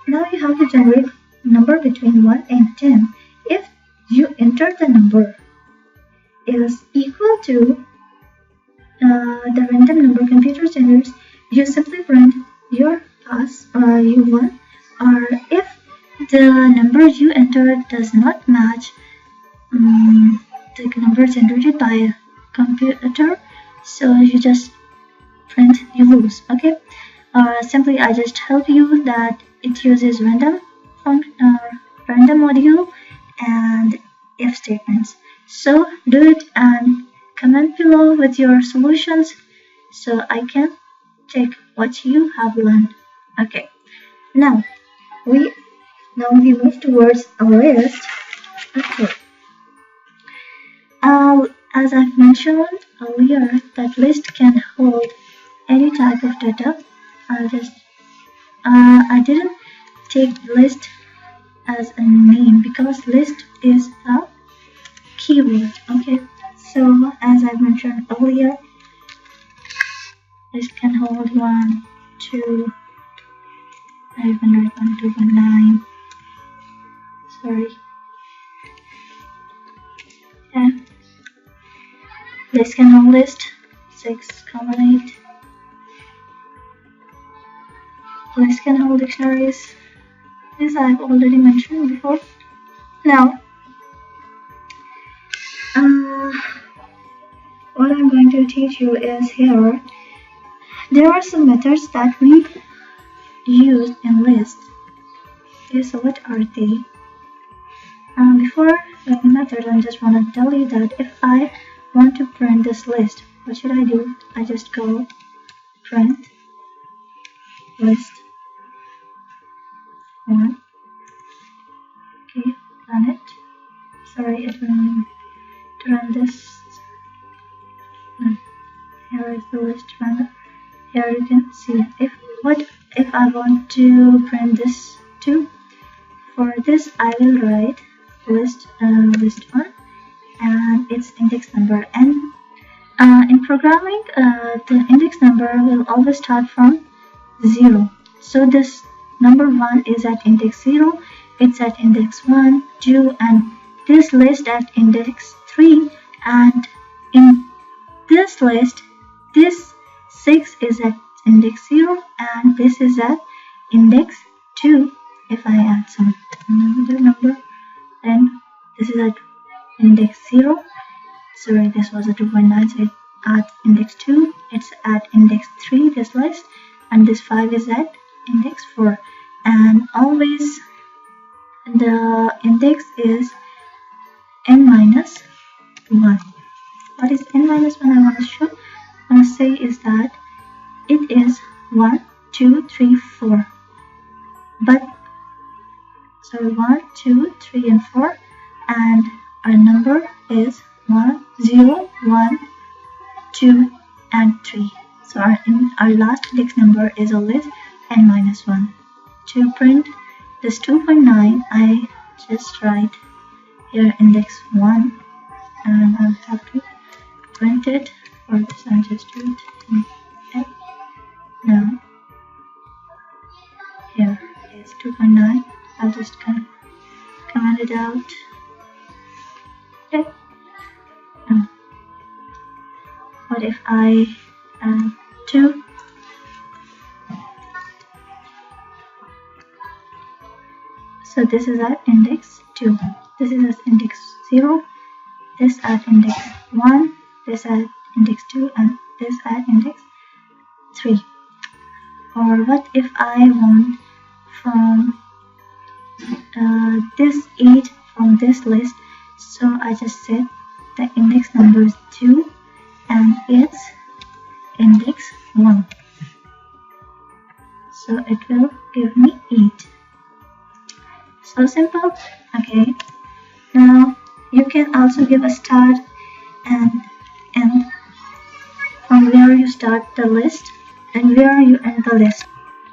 A: now you have to generate number between 1 and 10. If you enter the number is equal to the random number computer generates, you simply print your pass or you won. Or if the number you entered does not match the number generated by a computer, so you just print you lose. Okay, simply I just help you that it uses random module and if statements. So do it and comment below with your solutions so I can check what you have learned. Okay, now we move towards a list. Okay, as I've mentioned earlier, that list can hold any type of data. I didn't take list as a name because list is a keyword. Okay, so as I mentioned earlier, list can hold 1, 2, 500, 1, 2, 9. Sorry. Yeah. List can hold list 6, 8. List can hold dictionaries. This I've already mentioned before. Now, what I'm going to teach you is here. There are some methods that we use in list. Okay, so what are they? Before the method, I just want to tell you that if I want to print this list, what should I do? I just go print list 1. Okay, run it. Sorry, it will to run this. Here is the list runner. Here you can see if I want to print this too. For this, I will write list 1 and its index number. And in programming, the index number will always start from 0. So this number 1 is at index 0. It's at index 1, 2, and this list at index 3. And in this list, this 6 is at index 0 and this is at index 2. If I add some another number, then this is at index 0. Sorry, this was a 2.9, so it's at index 2. It's at index 3, this list, and this 5 is at index 4. And always the index is n-1. What is n-1? I want to say is that it is 1, 2, 3, 4. But so 1, 2, 3, and 4, and our number is 1, 0, 1, 2, and 3. So our last index number is always n-1. To print this 2.9, I just write here index 1, and I'll have to print it. For this, I'll just do it. Okay. Now here is 2.9. I'll just comment it out. Okay. What if I add 2? So this is at index 2. This is at index 0. This at index 1. This at index 2, and this at index 3. Or what if I want from this 8 from this list? So I just set the index number is 2 and it's index 1. So it will give me 8. So simple. Okay. Now you can also give a start and end from where you start the list and where you end the list.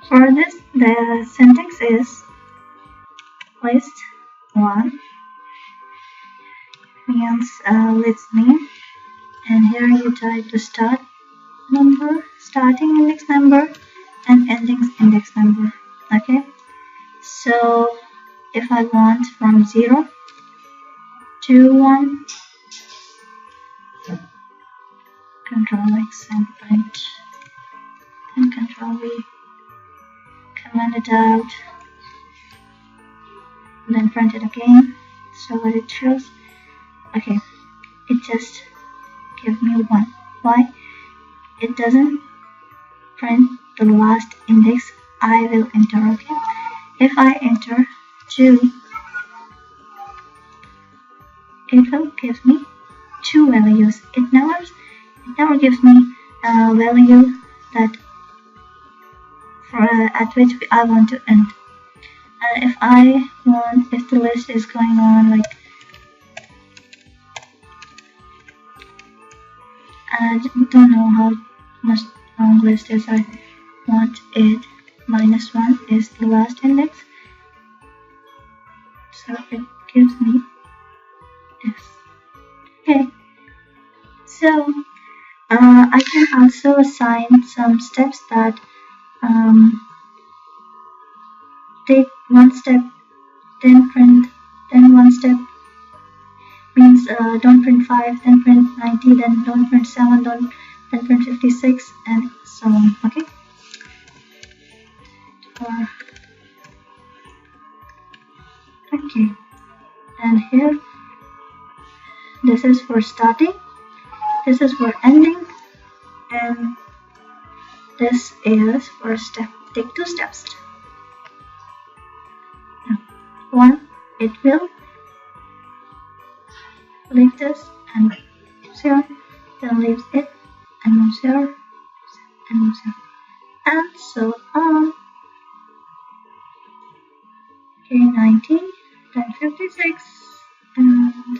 A: For this, the syntax is list 1 means list name, and here you type the start number, starting index number, and ending index number. Okay, so if I want from 0 to 1, Control X and print, and Control V, comment it out, then print it again. So what it shows, okay, it just gives me 1. Why? It doesn't print the last index I will enter. Okay, if I enter 2, it will give me 2 values. It never gives me a value that at which I want to end. If the list is going on, like I don't know how much long list is, I want it -1 is the last index, so it gives me this. Okay, so I can also assign some steps that take 1 step, then print, then 1 step, means don't print 5, then print 90, then don't print 7, then print 56, and so on. Okay. Okay, and here this is for starting, this is for ending, and this is for step. Take 2 steps. 1, it will leave this and moves here, then leaves it and moves here and moves here, and so on. Okay, 90, then 56, and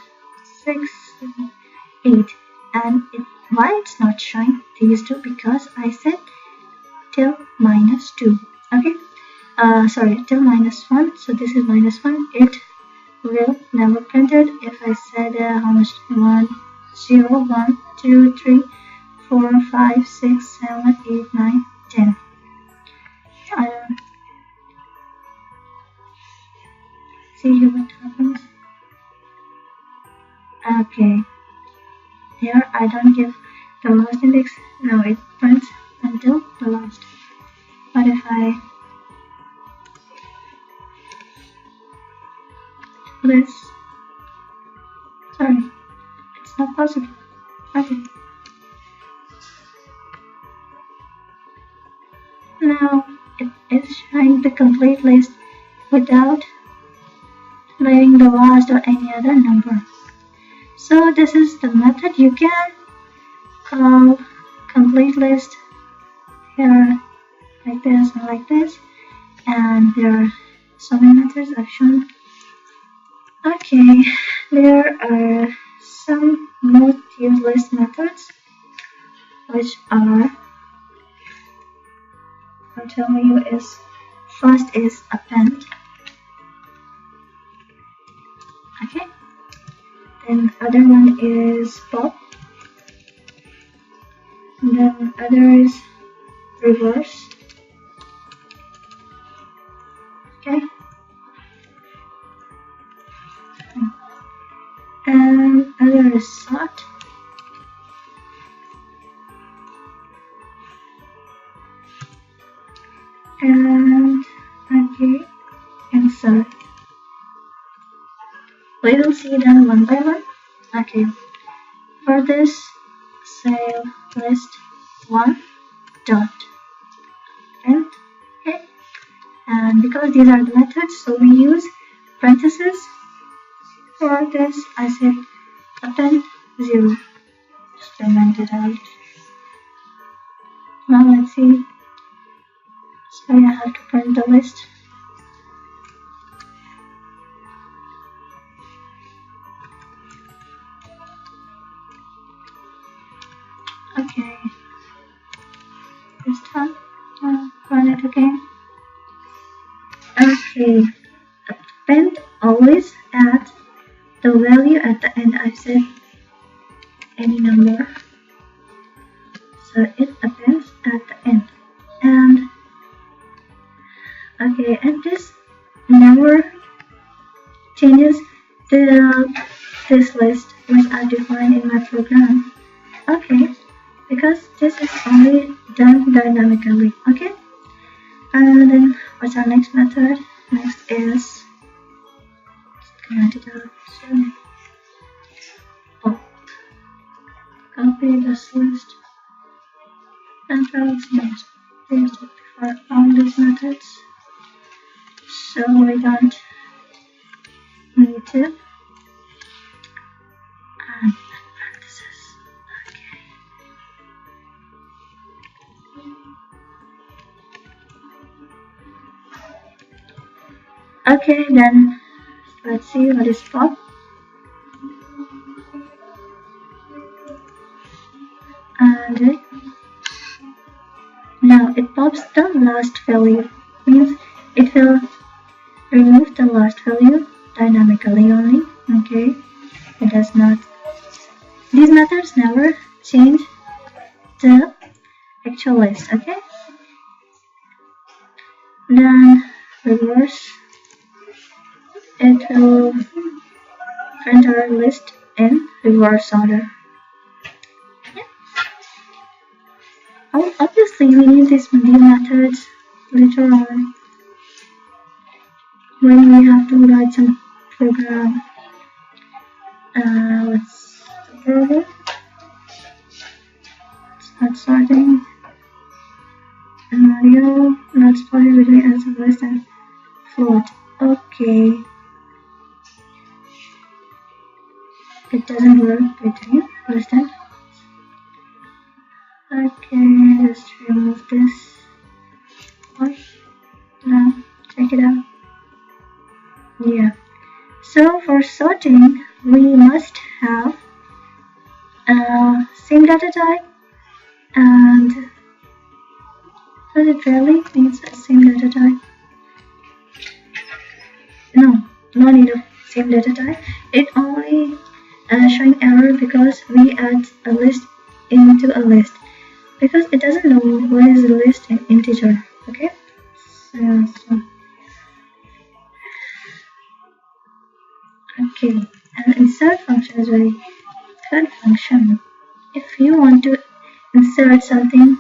A: 6, 7, 8, and why it's not showing these two? Because I said till -2. Okay, sorry, till -1. So this is -1. It will never print it. If I said how much? 1, 0, 1, 2, 3, 4, 5, 6, 7, 8, 9, 10. See what happens. Okay, here I don't give the last index. No, it prints until the last. But if I do this, sorry, it's not possible. Okay. Now it is showing the complete list without leaving the last or any other number. So this is the method. You can call complete list here like this and like this, and there are so many methods I've shown. Okay, there are some most used list methods, which are, I'll tell you, is first is append. Okay, then other one is pop, and then other is reverse. Okay, and other is sort, and okay, insert. We will see them one by one. Okay, for this, say list 1 dot end. Okay, and because these are the methods, so we use parentheses. For this, I said append 0. Just comment it out. Now let's see. So I have to print the list. Okay, this time run it again. Okay, append always add the value at the end. I've said any number, so it this list which I defined in my program. Okay, because this is only done dynamically. Okay, and then what's our next method? Next is comment it out. So, copy this list and try to paste it before all these methods. So we don't need to add parentheses. Okay, then let's see what is pop. And now it pops the last value, means it will remove the last value dynamically only. Okay, it does not. These methods never change the actual list. Okay, then reverse. It will print our list in reverse order. Oh, obviously, we need these methods later on when we have to write some program. What's the problem? It's not sorting. Audio not spotted between as a list and float. Okay. It doesn't work between list and. Okay, just remove this. Oh, now check it out. Yeah. So for sorting, we must have same data type, and does it really needs the same data type? No need of same data type. It only showing error because we add a list into a list, because it doesn't know what is the list in integer. Okay, so okay, and insert function is very good function. If you want to insert something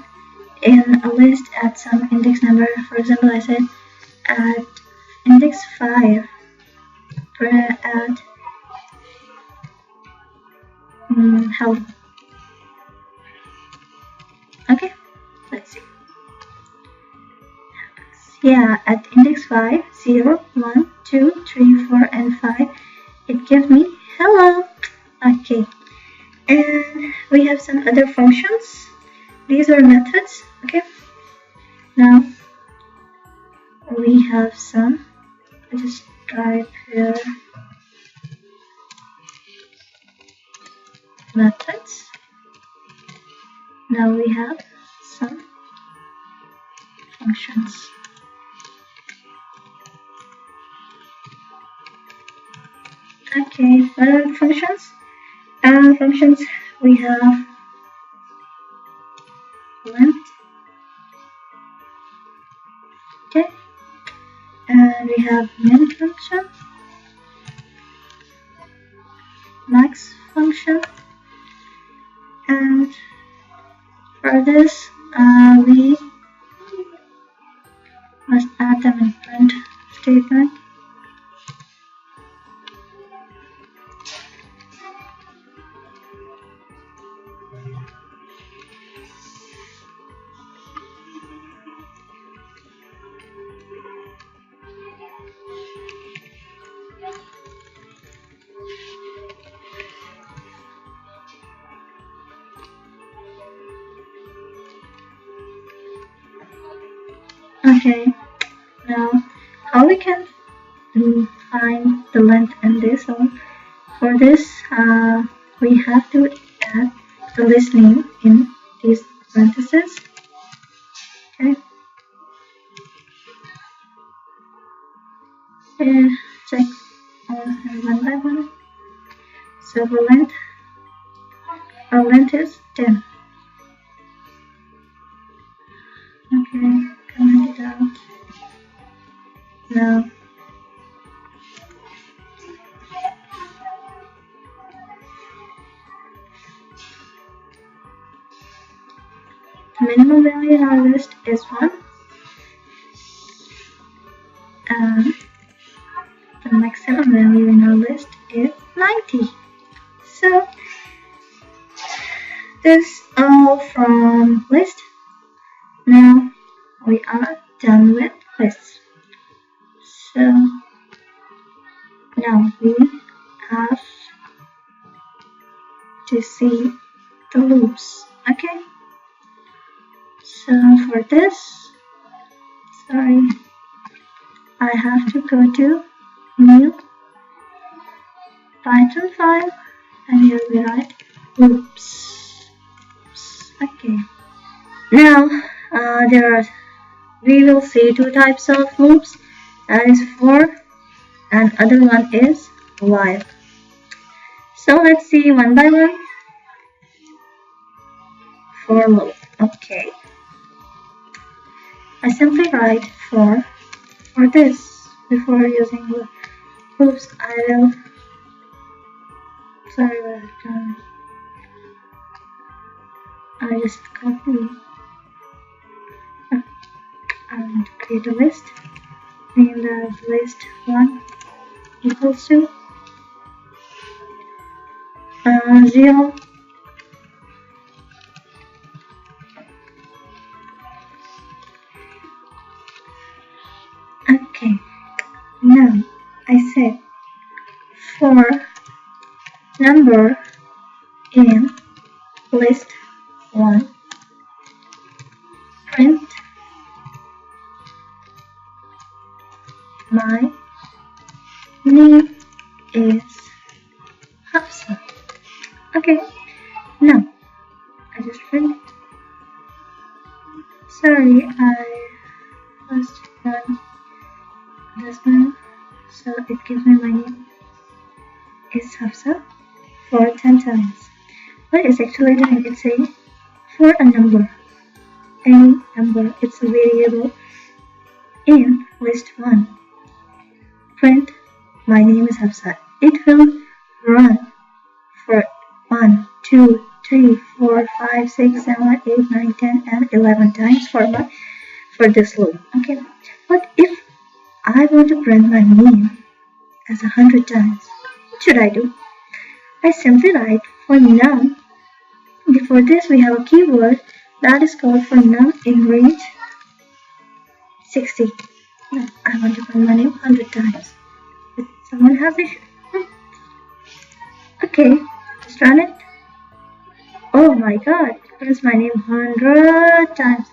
A: in a list at some index number, for example, I said at index 5, at help. Okay, let's see. Yeah, at index 5, 0, 1, 2, 3, 4, and 5, it gives me hello. Okay, and we have some other functions. These are methods. Okay, now we have some. I just type here methods. Now we have some functions. Okay, what are functions? Functions, we have length. Okay, and we have min function, max function, and for this we must add them in print statement. Okay, now how we can find the length in this one? For this, we have to add the list name in these parentheses. Okay. Check one by one. So the length, our length is 10. Okay, comment it out. Now minimum value in our list is 1, and the maximum value in our list is 90. So this all from list. Now we are done with lists. So now we have to see the loops. Okay. So for this, sorry, I have to go to New Python file, and here we write loops. Okay. Now we will see two types of loops. That is for, and other one is while. So let's see one by one. For loop. Okay. I simply write for this. Before using loops, I will. Sorry, but I just copy. I want to create a list. Name the list 1 equals to 0. Okay, now I said for number in list 1, print my name is Hafsa. Okay, now I just print it. Sorry, I first run this one, so it gives me my name is Hafsa for 10 times. What it's actually doing, it's saying for a number, any number, it's a variable in list 1. Print my name is Hafsa. It will run for 1, 2, 3, 4, 5, 6, 7, 8, 9, 10, and 11 times for this loop. Okay, but if I want to print my name as 100 times, what should I do? I simply write for num. Before this, we have a keyword that is called for num in range 60. Now, I want to print my name 100 times. If someone has it, okay, just run it. Oh my god, it prints my name 100 times.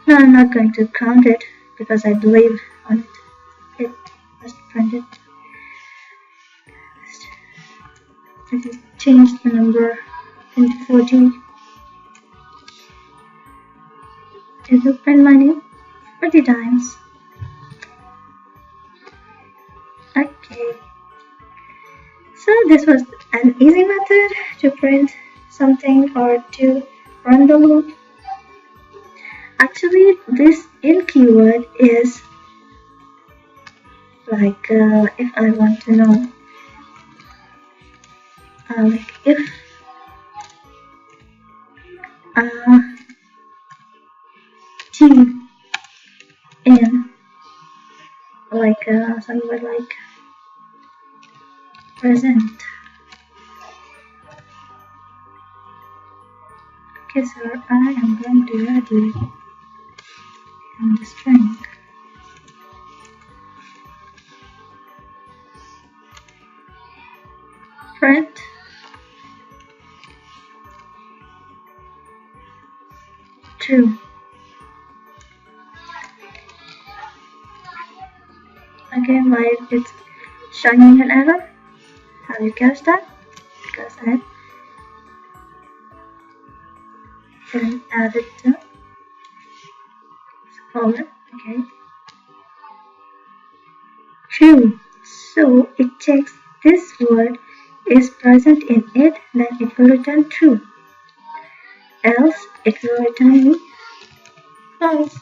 A: No, I'm not going to count it because I believe on it. It must print it. I just changed the number into 40. It will print my name 40 times. Okay. So this was an easy method to print something or to run the loop. Actually, this in keyword is like if I want to know, like if T in like somewhere like present. Okay, so I am going to add it in the string. Print true. Again, why it's showing me an error? Have you guessed that? Because I didn't add it to folder. Okay. True. So it checks this word is present in it, then it will return true. Else it will return me false.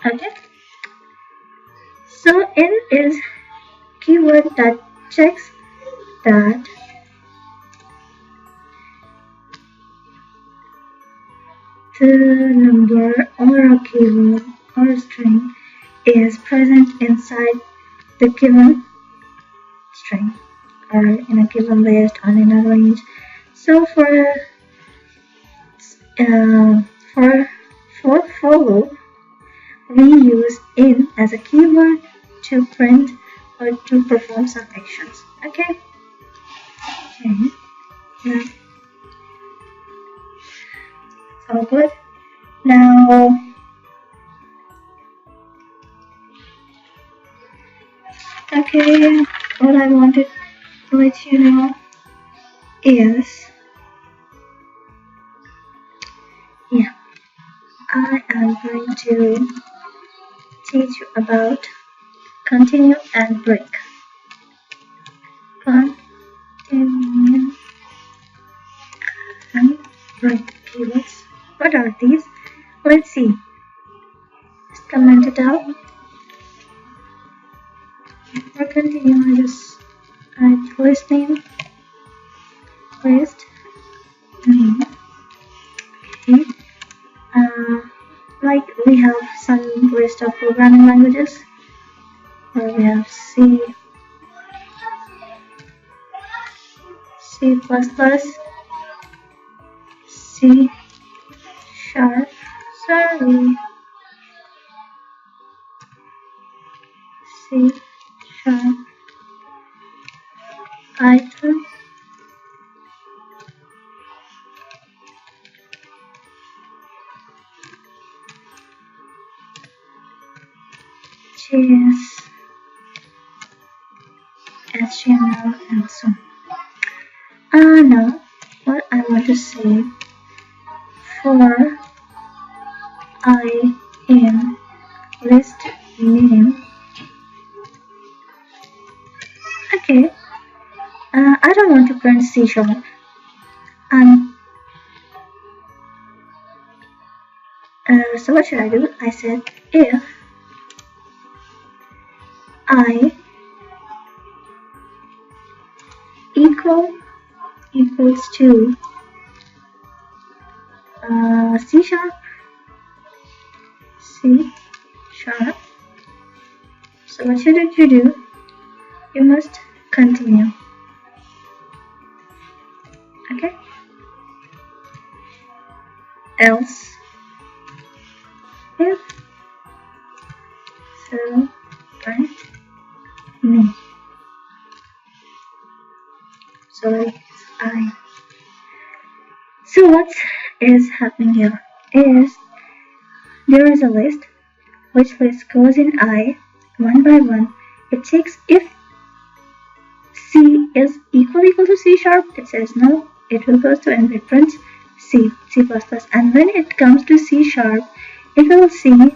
A: Okay. So in is keyword keyword that checks that the number or a keyword or a string is present inside the given string or in a given list or in a range. So for follow, we use in as a keyword to print or to perform some actions. Okay. Yeah. All good. Now, okay, what I wanted to let you know is, yeah, I am going to teach you about continue and break. Continue and break keywords. What are these? Let's see. Just comment it out. For continue, I just add first name, first name. Okay. Like we have some list of programming languages. Where we have C, C++, C#, C#, Python, JS, HTML, and so on. Now, what I want to say for I in list name. Okay, I don't want to print C#. So what should I do? I said if I equals to C#. So what should you do? You must continue. Okay? Else if so print me. So it's I. So what is happening here is there is a list, which list goes in I one by one. It checks if C is equal to C#. It says no, it will go to and it prints C++. And when it comes to C#, it will see,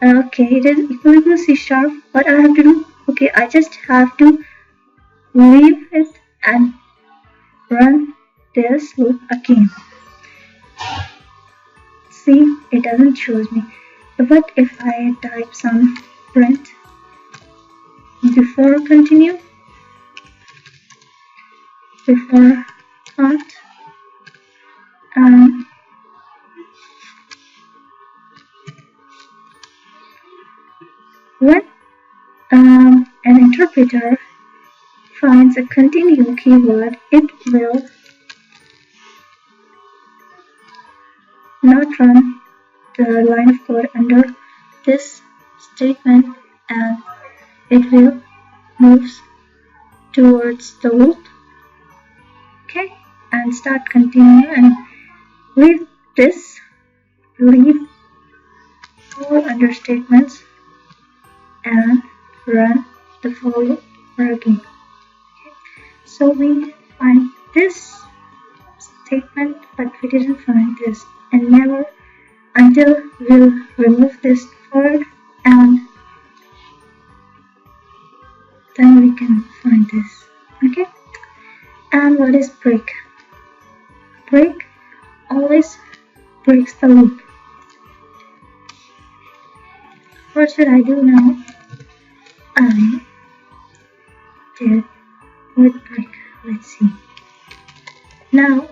A: okay, it is equal to C#. What I have to do? Okay, I just have to leave it and run this loop again. See, it doesn't show me. But if I type some print before continue, before not, when an interpreter finds a continue keyword, it will not run the line of code under this statement, and it will move towards the loop, okay, and start continue and leave all understatements and run the for loop again. Okay. So we find this statement, but we didn't find this, and never until we'll remove this for and then we can find this. Okay. And what is break? Break always breaks the loop. What should I do now? I with break. Let's see. Now,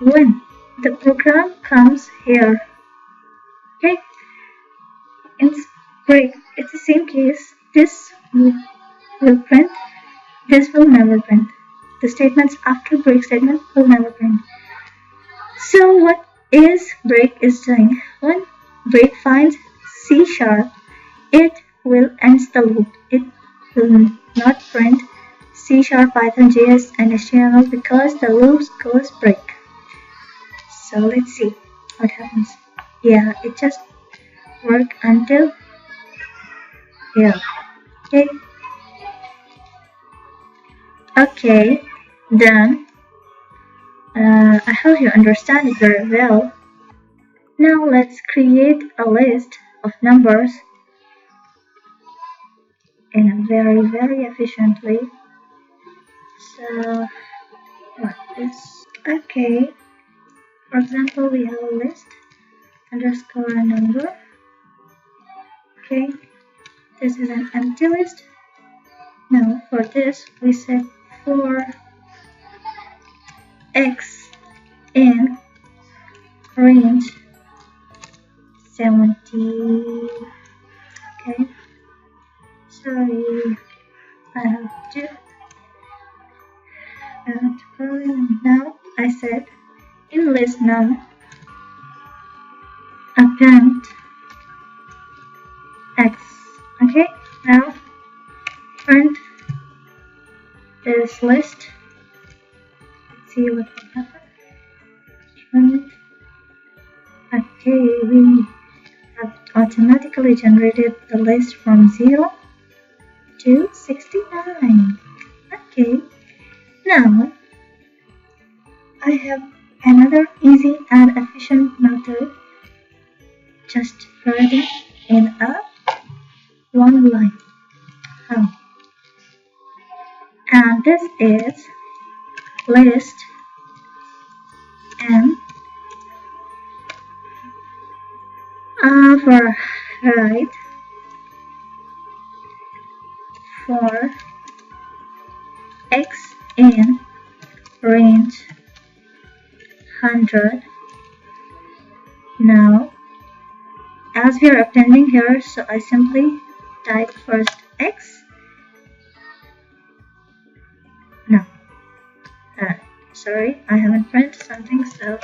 A: when the program comes here, okay, in break, it's the same case. This will print, this will never print. The statements after break statement will never print. So what is break is doing? When break finds C#, it will end the loop. It will not print C#, Python, JS, and HTML because the loops goes break. So let's see what happens. Yeah, it just work until here. Okay. Okay, then I hope you understand it very well. Now let's create a list of numbers in a very efficient way. So what is okay? For example, we have a list underscore a number. Okay, this is an empty list. Now for this we set for x in range 70. Okay, sorry, I have to now I said in list num append x. Okay, now print this list. Let's see what will happen. Print. Okay, we have automatically generated the list from 0 to 69. Okay, now I have another easy and efficient method just writing in a one line. And this is list n for right for x in range 100. Now as we are appending here, so I simply type first x. No, sorry, I haven't printed something, so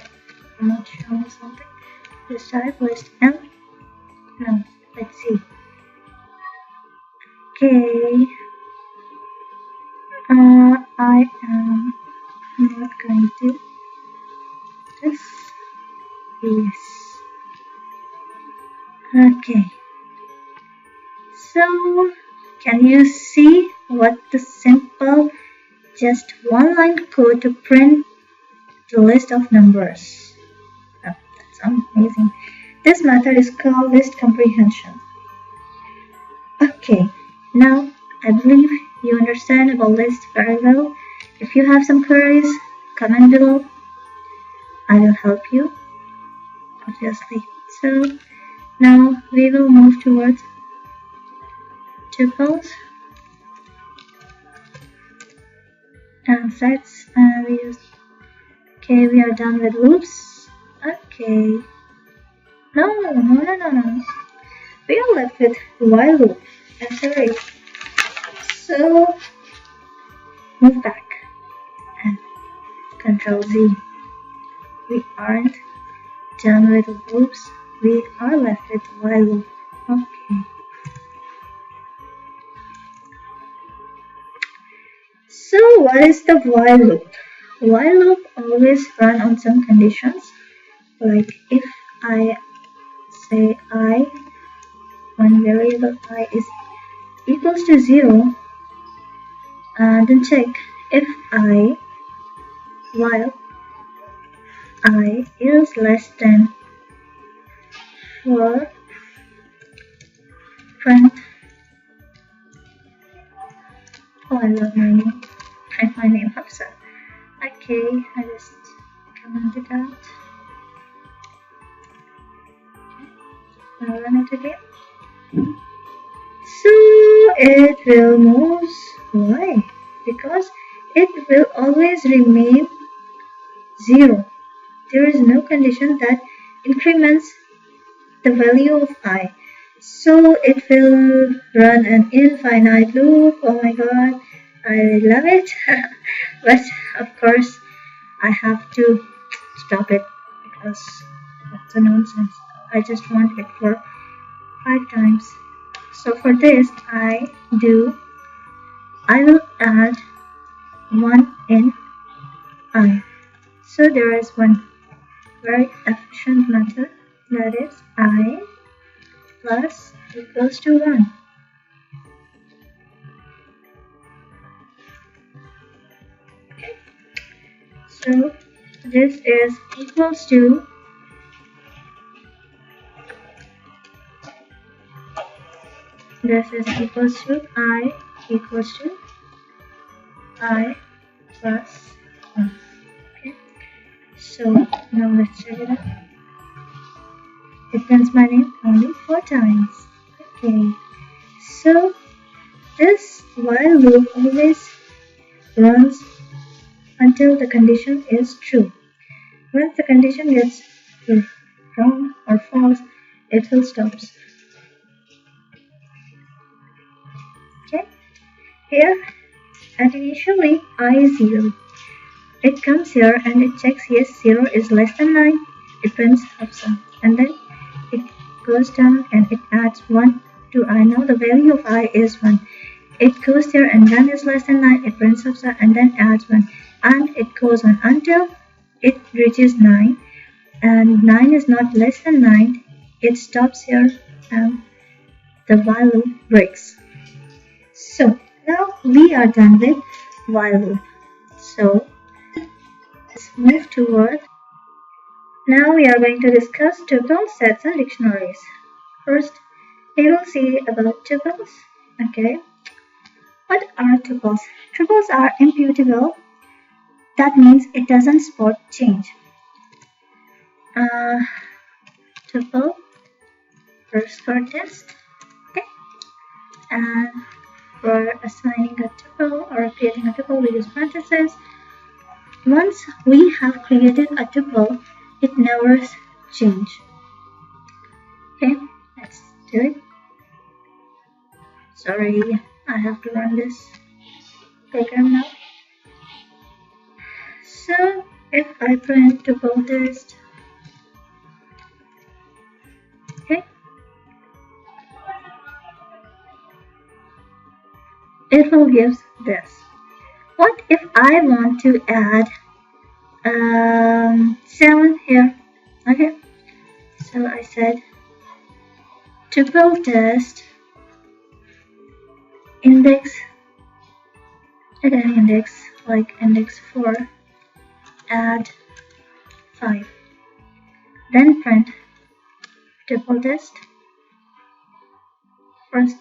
A: I'm not showing something. Just type list m. No, let's see. Okay, I am not going to this. Yes. Okay. So, can you see what the simple, just one line code to print the list of numbers? Oh, that's amazing. This method is called list comprehension. Okay, now I believe you understand about list very well. If you have some queries, comment below. I will help you, obviously. So now we will move towards tuples and sets, and we use. Okay, we are done with loops. Okay. No. We are left with while loop. I'm sorry. So move back and Control Z. We aren't done with loops. We are left with while loop. Okay. So what is the while loop? While loop always run on some conditions. Like if I say I, when variable I is equals to 0, then check if I, while I is less than 4, print. Oh, I love my name. Print my name up, so okay, I just commented out. Now run it again. So it will move. Why? Because it will always remain 0. There is no condition that increments the value of I. So it will run an infinite loop. Oh my god, I love it. But of course, I have to stop it because that's a nonsense. I just want it for 5 times. So for this, I will add 1 in I. So there is one very efficient method, that is I plus equals to 1. Okay. So this is equals to I equals to I plus 1. Okay. So now let's check it out. It prints my name only 4 times. Okay. So this while loop always runs until the condition is true. Once the condition gets wrong or false, it will stop. Okay. Here, and initially I is 0. It comes here and it checks yes 0 is less than 9. It prints Hafsa, and then it goes down and it adds 1 to I. Now the value of I is 1. It goes there and 1 is less than 9. It prints Hafsa and then adds 1, and it goes on until it reaches 9, and 9 is not less than 9. It stops here and the while loop breaks. So now we are done with while loop. So let's move toward. Now we are going to discuss tuples, sets, and dictionaries. First, we will see about tuples. Okay. What are tuples? Tuples are immutable. That means it doesn't spot change. Tuple, first for test. Okay. And for assigning a tuple or creating a tuple, we use parentheses. Once we have created a tuple, it never changes. Okay, let's do it. Sorry, I have to run this program now. So if I print tuple test, okay, it will give this. What if I want to add 7 here? Okay, so I said tuple test index at an index like index 4, add 5, then print tuple test, first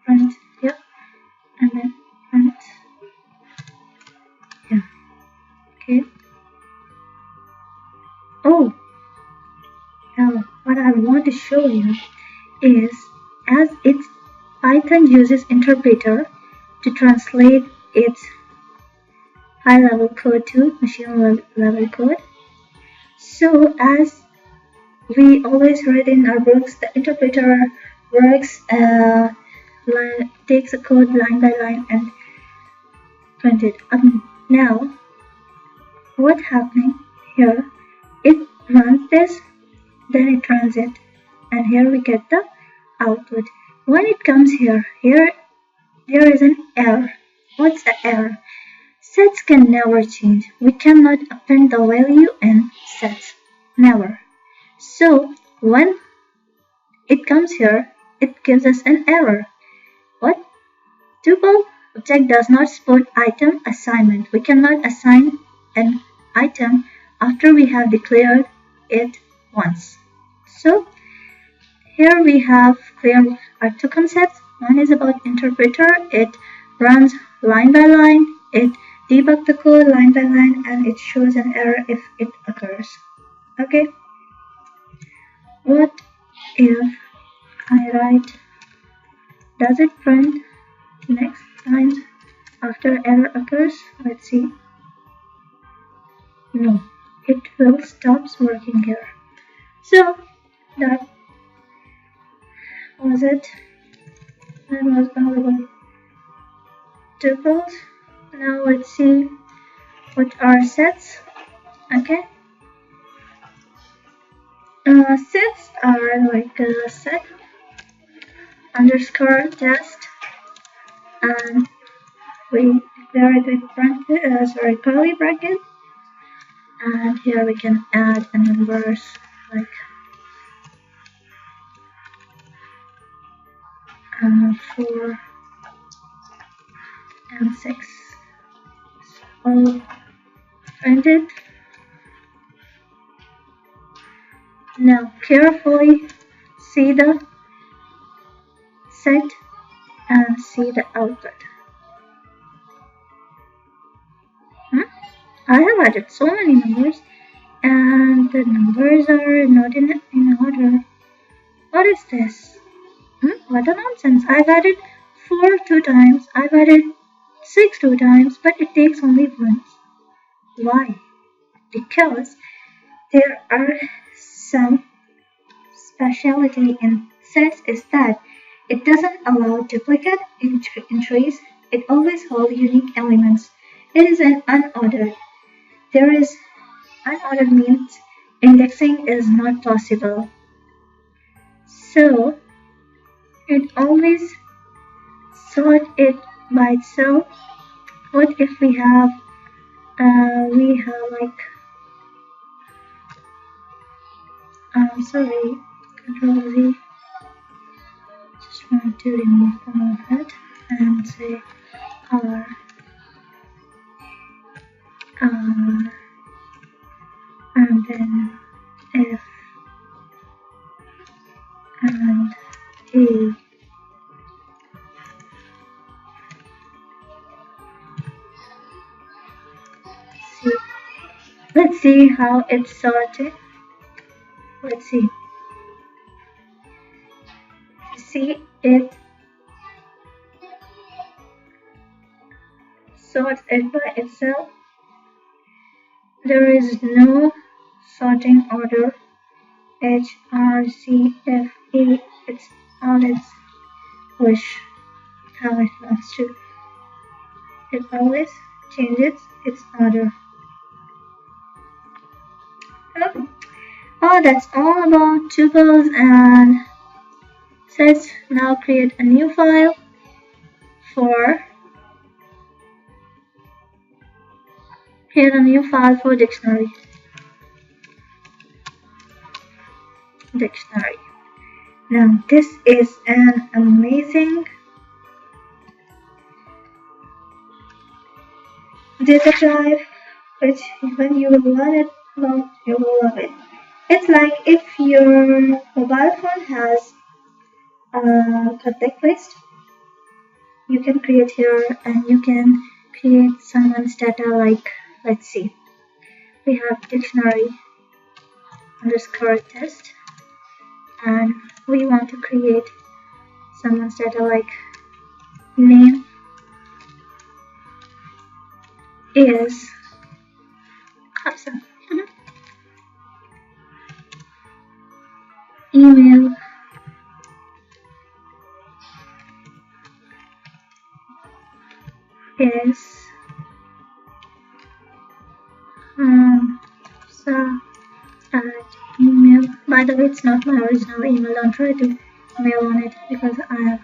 A: print here and then print here. Okay. Oh, now what I want to show you is, as it's Python uses interpreter to translate its high-level code to machine-level code. So as we always read in our books, the interpreter works, takes a code line by line and print it. Now, what's happening here? It runs this, then it runs it, and here we get the output. When it comes here there is an error. What's the error? Sets can never change. We cannot append the value in sets. Never. So when it comes here, it gives us an error. What? Tuple object does not support item assignment. We cannot assign an item after we have declared it once. So here we have clear our 2 concepts. One is about interpreter. It runs line by line. It debugs the code line by line, and it shows an error if it occurs. Okay. What if I write, does it print next time After error occurs, let's see. No, it will stop working here. So that was it. That was all about tuples. Now let's see what are sets. Okay. Sets are like a set underscore test, and we declare it with curly bracket, and here we can add a numbers like 4 and 6. All printed. Now carefully see the set and see the output. I have added so many numbers and the numbers are not in order. What is this? What a nonsense. I've added 4 2 times, I've added 6 2 times, but it takes only once. Why? Because there are some speciality in sets is that it doesn't allow duplicate entries, it always holds unique elements. It is an unordered. There is unordered means indexing is not possible. So it always sort it by itself. What if we have like Control Z. Just want to remove all of it and say R and then F and E. Let's see how it's sorted. Let's see. See, it sorts it by itself. There is no sorting order. H, R, C, F, E. It's all its wish, how it wants to. It always changes its order. Oh, that's all about tuples and sets. Now create a new file for dictionary. Now this is an amazing data type, which when you will learn it, you will love it. It's like if your mobile phone has a contact list, you can create here and you can create someone's data like, let's see, we have dictionary underscore test and we want to create someone's data like name is awesome. Email is at email. By the way, it's not my original email. Don't try to mail on it because I'm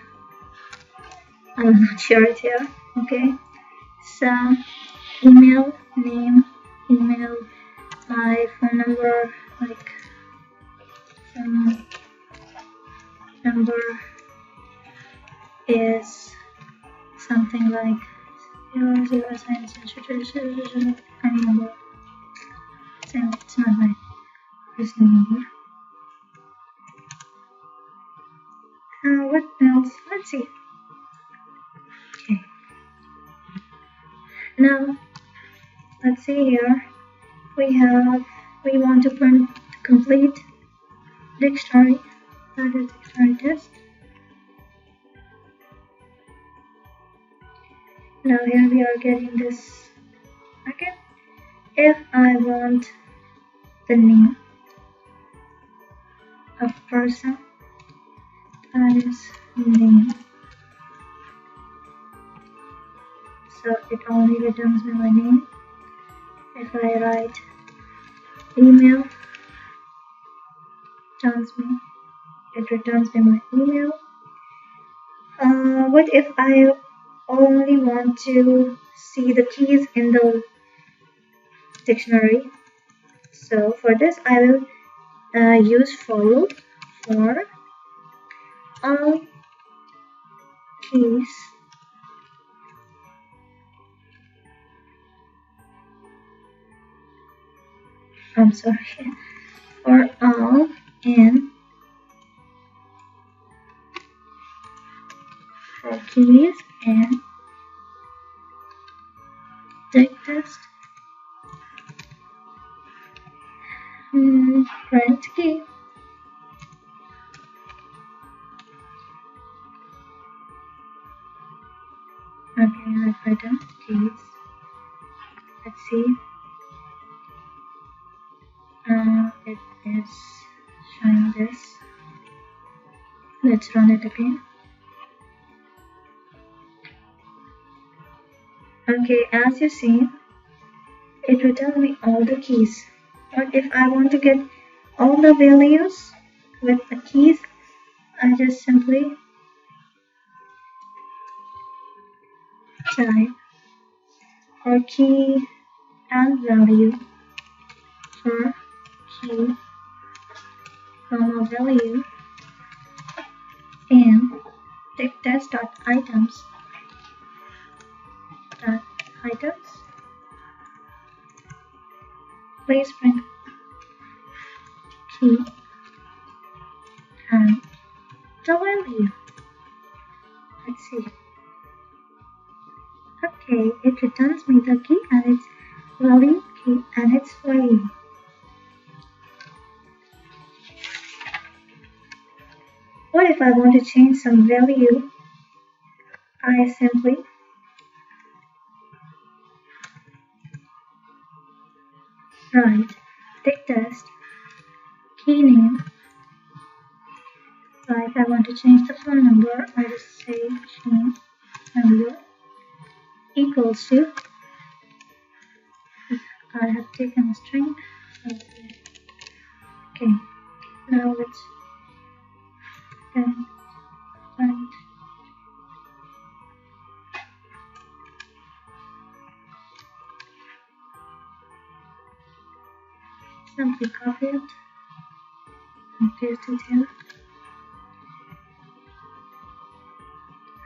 A: not sure it's here. Okay, so email name, email, my phone number, like phone number is something like 007 any number. So it's not my personal number. What else? Let's see. Okay. Now let's see here. We want to print complete dictionary. That is dictionary test. Now here we are getting this. Okay. If I want the name of person, that is name. So it only returns me my name. If I write email, it returns me my email. What if I only want to see the keys in the dictionary? So for this I will use follow for all keys for all in for keys and text print key. Okay, I've written keys. Let's see. It is showing this. Let's run it again. Okay, as you see, it returns me all the keys. But if I want to get all the values with the keys, I just simply type for key and value for key, value in test.items place print key and the value. Let's see. Okay, it returns me the key and its value, key and its value. What if I want to change some value? I simply write test key name. Like I want to change the phone number, I just say change number equals to, I have taken a string. Okay, now let's find simply copy it and paste it here.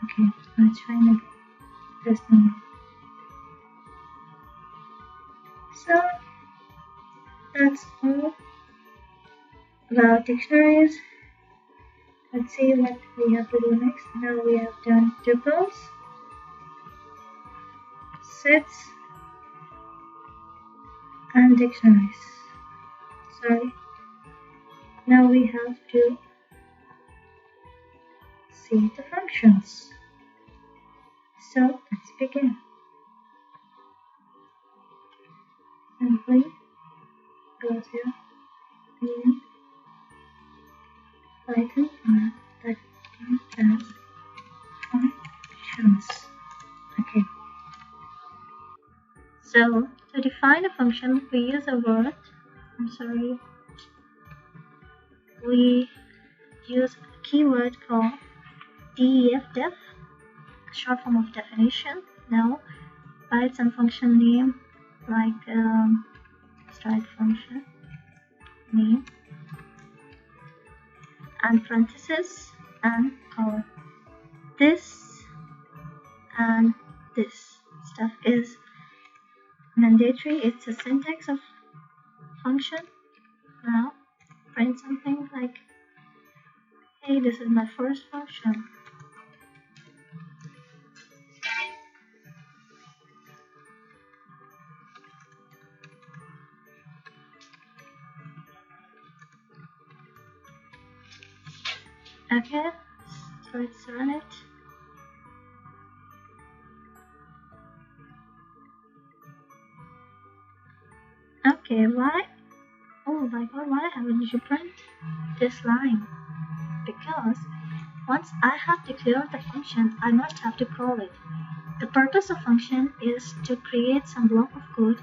A: Okay, let's find this number. So that's all about dictionaries. Let's see what we have to do next. Now we have done tuples, sets, and dictionaries. Sorry. Now we have to see the functions. So let's begin. Simply go to main Python file that contains functions. Okay. So to define a function, we use a word. We use a keyword called def, short form of definition. Now write some function name like start function name and parenthesis and colon. This and this stuff is mandatory. It's a syntax of function. Now print something like, hey, this is my first function. Okay, so let's run it. Okay, why? Oh my god, why haven't you print this line? Because once I have declared the function, I must have to call it. The purpose of function is to create some block of code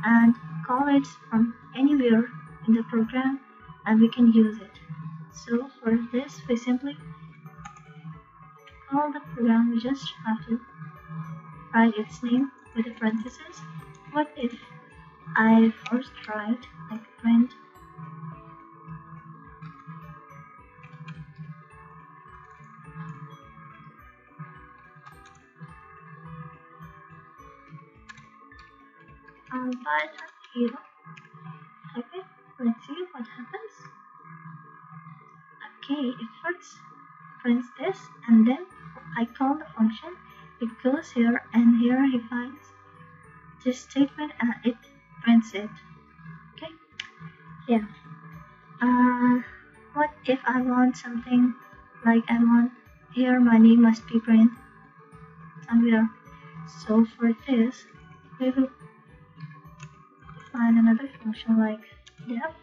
A: and call it from anywhere in the program and we can use it. So for this, we simply call the program. We just have to write its name with a parenthesis. What if I first write like print Python hero? Okay, let's see what happens. Okay, it first prints this and then I call the function. It goes here and here he finds this statement and it prints it. Okay, yeah. What if I want something like I want here my name must be print somewhere. So for this we will find another function like def.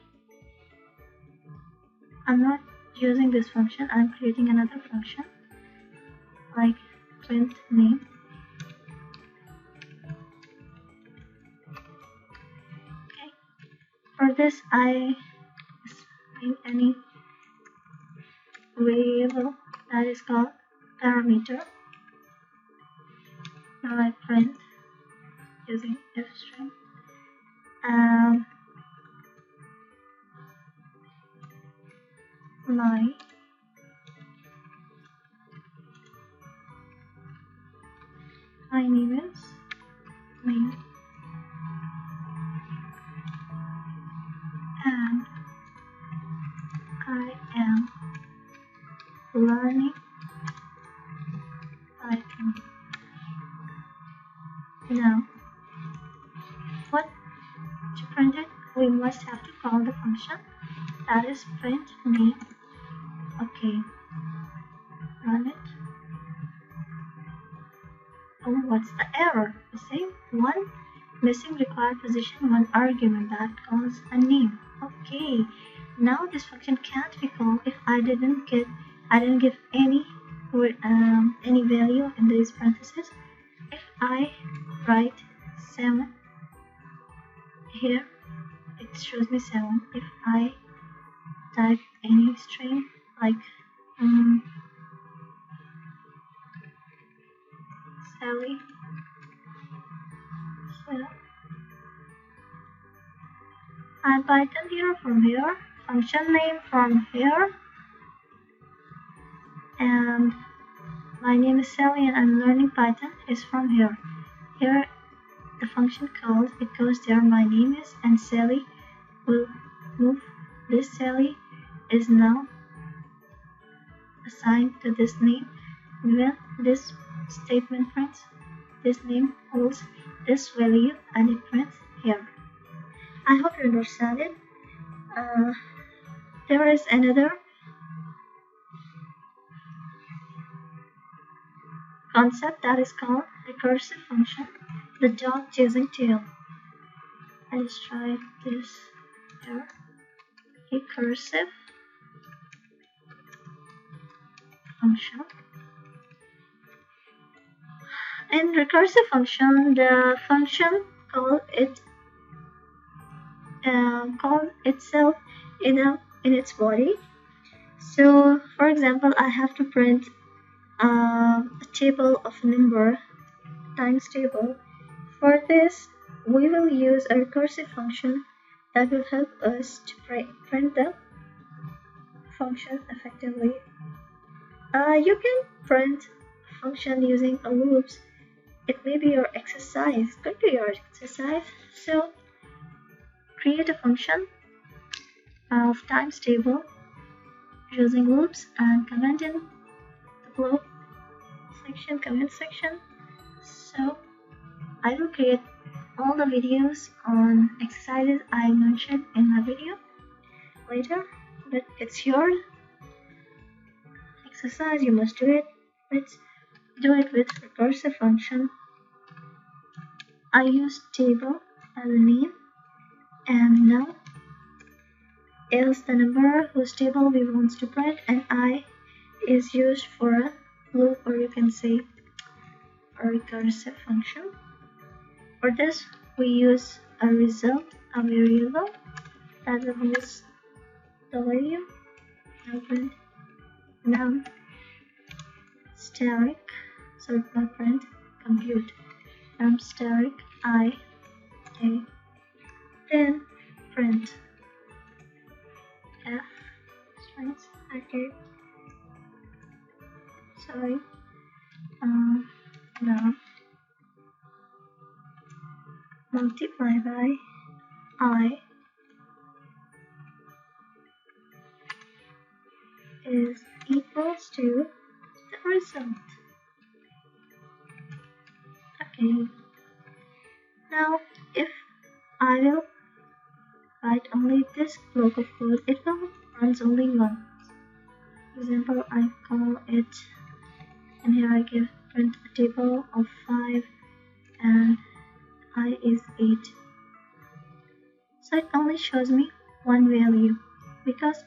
A: I'm not using this function, I'm creating another function like print name. Okay, for this I assign any variable that is called parameter. Now I print using if string. My name is name and I am learning Python. Now, what to print it? We must have to call the function that is print name. Okay, run it. Oh, what's the error? You see, one missing required position, one argument that calls a name. Okay, now this function can't be called if I didn't give any value in these parentheses. If I write 7 here, it shows me 7. If I type any string like Sally, so and Python here from here, function name from here, and my name is Sally and I'm learning Python is from here. Here the function calls, it goes there, my name is, and Sally will move. This Sally is now assigned to this name. When this statement prints, this name holds this value and it prints here. I hope you understand it. There is another concept that is called recursive function, the dog chasing tail. Let's try this here. Recursive function. In recursive function, the function call itself in its body. So, for example, I have to print a table of number times table. For this, we will use a recursive function that will help us to print the function effectively. You can print a function using a loops. It may be your exercise, could be your exercise. So create a function of times table using loops and comment in the below section, comment section. So I will create all the videos on exercises I mentioned in my video later, but it's your exercise, you must do it. Let's do it with recursive function. I use table as a name And now else the number whose table we want to print, and I is used for a loop, or you can say a recursive function. For this we use a result, a variable that will use the value. Now print now static, so not print compute static I a, then print f strings. Okay, sorry. Now multiply by I is equals to the result. Okay, now if I will write only this block of code, it will run only once. For example, I call it, and here I give print a table of 5 and I is 8. So it only shows me one value because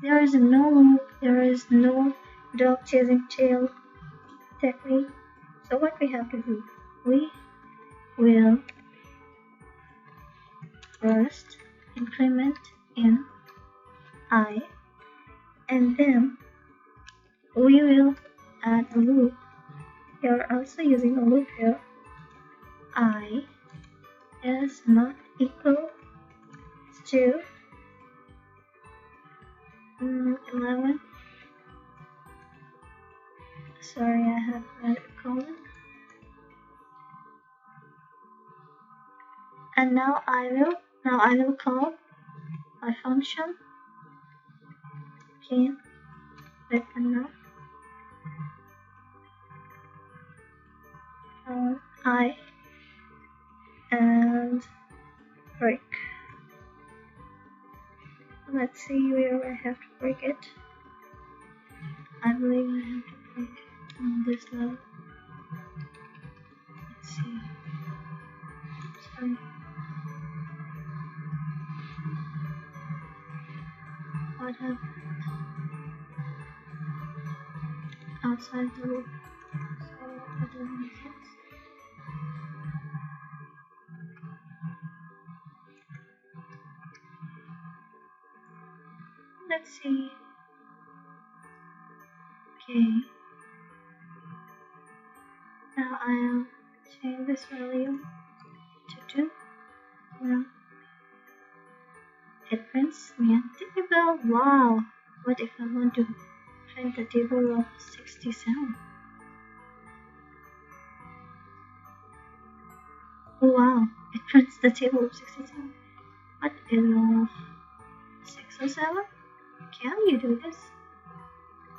A: there is no loop, there is no dog chasing tail technique. So what we have to do, we will first increment in I, and then we will add a loop. We are also using a loop here. I is not equal to 11. Sorry, I have a colon. And now I will call my function. Okay, let them know. I and break. Let's see where I have to break it. I believe I have to break it on this level. Let's see. Sorry. What happened? Outside the loop. So that doesn't make sense. Let's see. Okay. Now I'll change this value to 2. Now it prints me a table. Wow! What if I want to print a table of 67? Oh wow! It prints the table of 67. What is 607? Can you do this?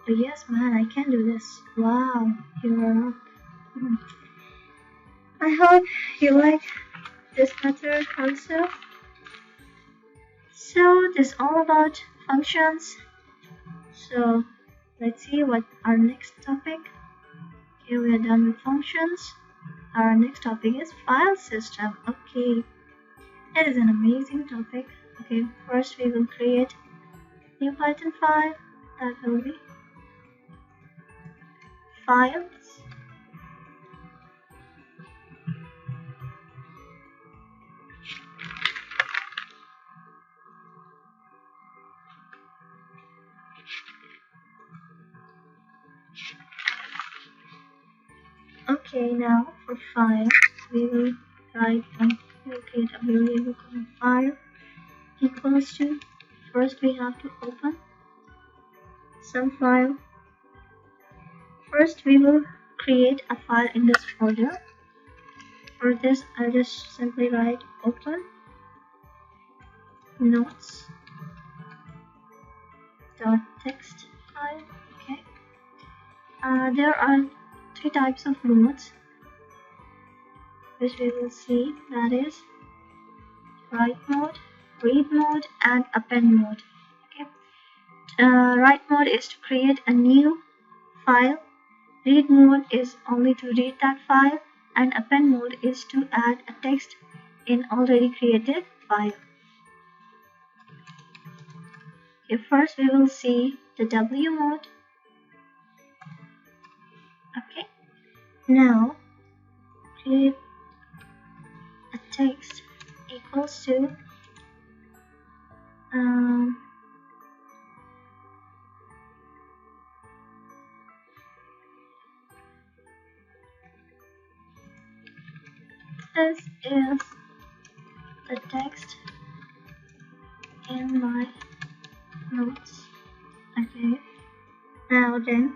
A: Oh yes, man, I can do this. Wow, you are up. I hope you like this method also. So this is all about functions. So let's see what our next topic. Okay, we are done with functions. Our next topic is file system. Okay, it is an amazing topic. Okay, first we will create new Python file. That will be files. Okay, now for file, we will create a variable called file equals to. First, we have to open some file. First, we will create a file in this folder. For this, I'll just simply write open notes .txt file. Okay. There are 3 types of notes which we will see, that is write mode, read mode, and append mode. Okay. Write mode is to create a new file, read mode is only to read that file, and append mode is to add a text in already created file. Okay, first we will see the W mode. Okay, now create a text equals to this is the text in my notes. Okay, now then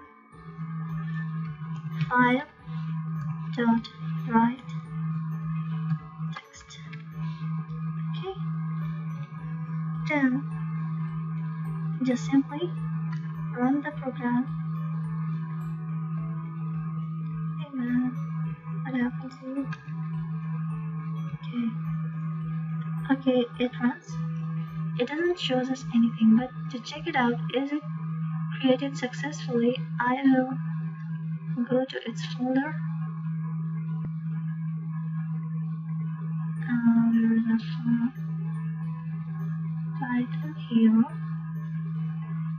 A: file dot write text. Okay, then just simply run the program. Hey man, what happened to you? Okay, it runs. It doesn't show us anything, but to check it out, is it created successfully? I will go to its folder. There is a Python here,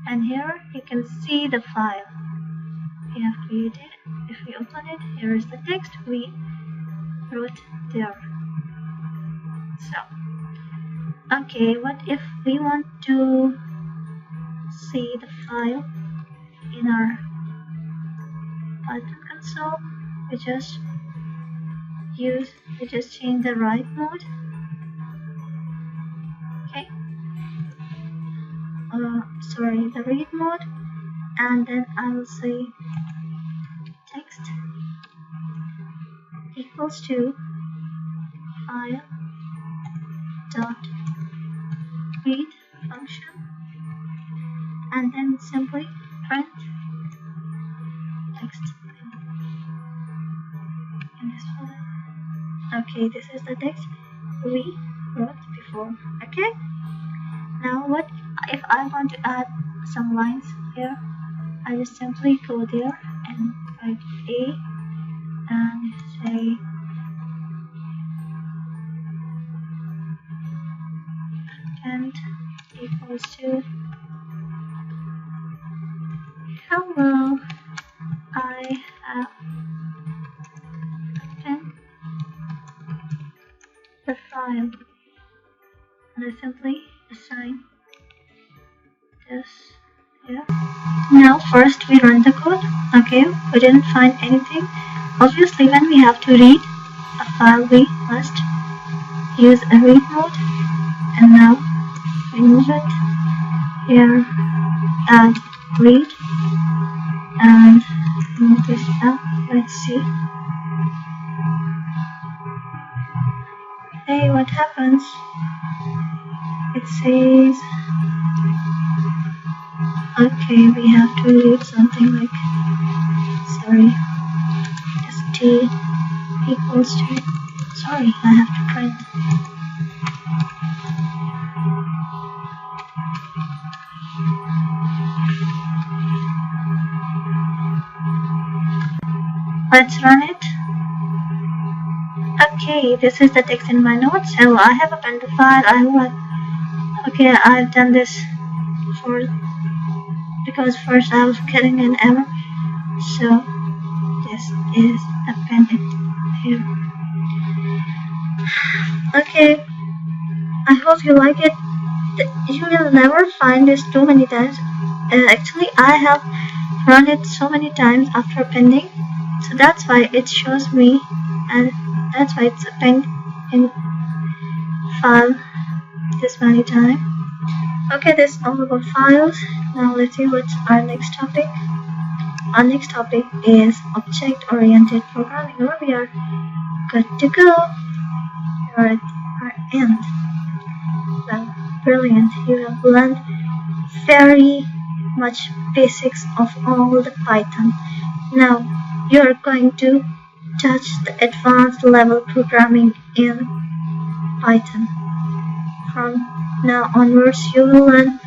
A: and here you can see the file we have created. If we open it, here is the text we wrote there. So, okay, what if we want to see the file in our Python console? We just change the write mode. Okay, sorry, the read mode, and then I will say text equals to file dot read function, and then simply print text in this folder. Okay, this is the text we wrote before. Okay, now what if I want to add some lines here? I just simply go there and write A and say and equals to hello, I have opened the file, and I simply assign this here. Now first we run the code. Okay, we didn't find anything. Obviously when we have to read a file, we must use a read mode, and now we move it here and read and move this up. Let's see. Hey, what happens? It says okay, we have to read something like, sorry, st equals to, sorry, I have to print. Let's run it. Okay, this is the text in my notes. So I have opened the file. Okay, I've done this because first I was getting an error. So this is appended here. Okay, I hope you like it. You will never find this too many times. Actually, I have run it so many times after appending, so that's why it shows me, and that's why it's appended in file this many times. Okay, this is all about files. Now let's see what's our next topic. Our next topic is object-oriented programming. Where we are good to go. We're at our end. Well, brilliant. You have learned very much basics of all the Python. Now you're going to touch the advanced level programming in Python. From now onwards, you will learn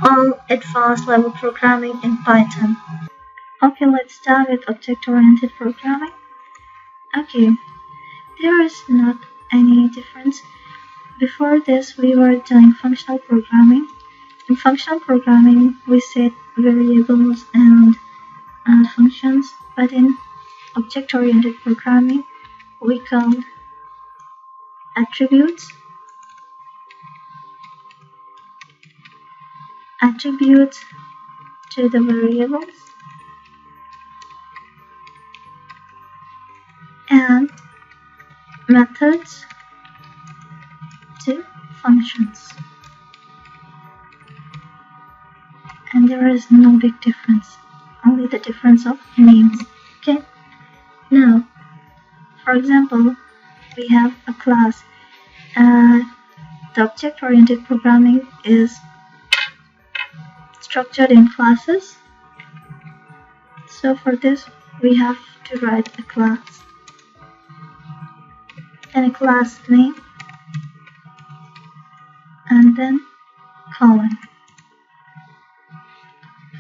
A: all advanced level programming in Python. Okay, let's start with object-oriented programming. Okay, there is not any difference before this, we were doing functional programming. In functional programming, we set variables and functions, but in object-oriented programming, we call attributes to the variables and methods to functions. And there is no big difference, only the difference of names. Okay, now for example, we have a class. The object-oriented programming is structured in classes. So for this, we have to write a class and a class name, and then colon.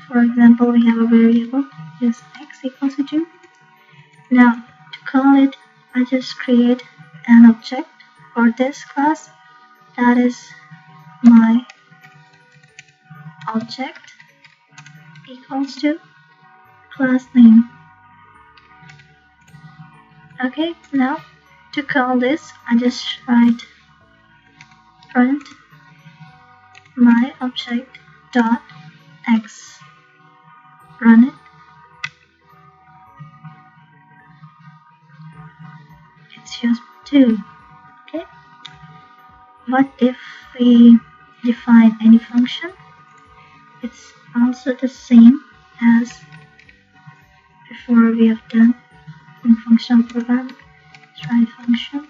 A: For example, we have a variable is x equals to 2. Now, to call it, I just create an object for this class. That is my object equals to class name. Okay, now to call this, I just write print my object dot x. Run it. It's just 2. Okay. What if we define any function? It's also the same as before we have done in functional programming. Let's write function.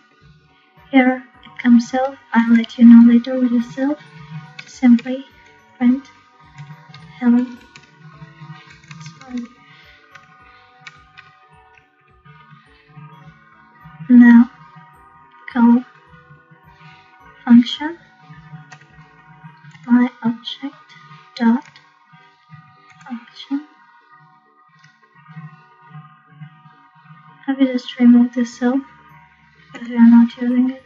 A: Here it comes self. I'll let you know later what is self. Just simply print hello. Now call function my object dot function. I will just remove this self because we are not using it.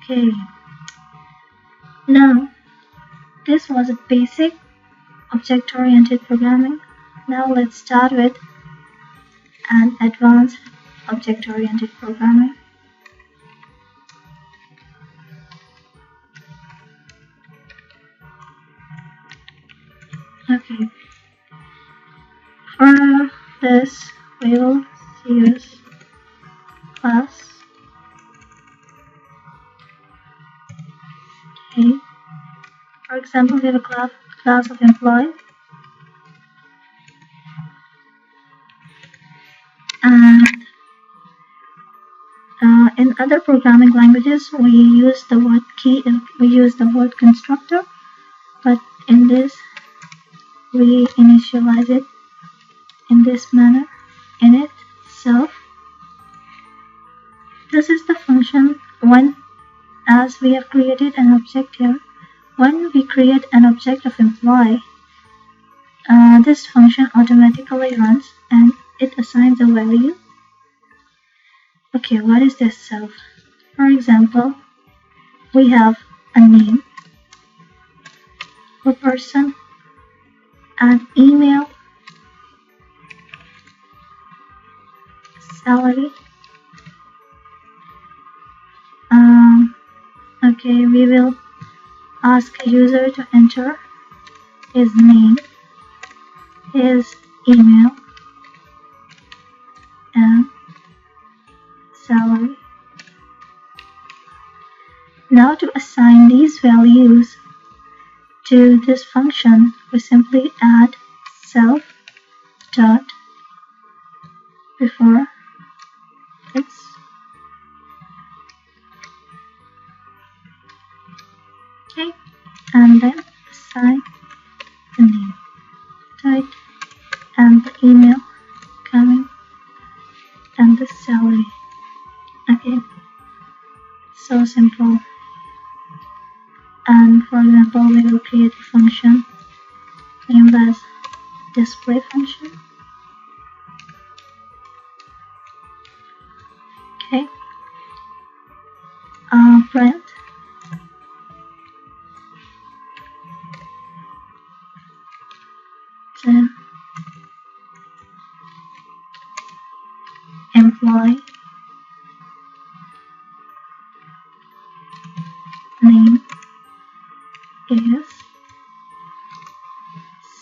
A: Okay. Now this was a basic object-oriented programming. Now let's start with an advanced object-oriented programming. Okay. For this, we will use class. Okay. For example, we have a class of employee. And in other programming languages, we use the word constructor, but in this, we initialize it in this manner, init self. This is the function when, as we have created an object here, when we create an object of employee, this function automatically runs and it assigns a value. Okay, what is this self? For example, we have a name, a person, an email, salary. Okay, we will ask a user to enter his name, his email, and salary. Now to assign these values to this function, we simply add self dot before this. Okay, and then assign the name, type, and the email coming, and the salary. Okay, so simple. And for example, we will create a function named as display function. Okay. Print the employee name is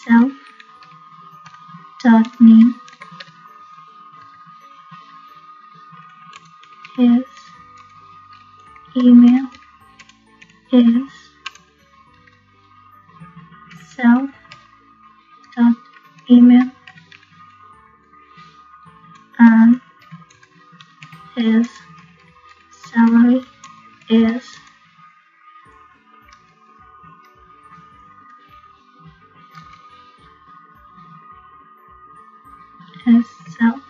A: self.name his email is self.email and his salary is his self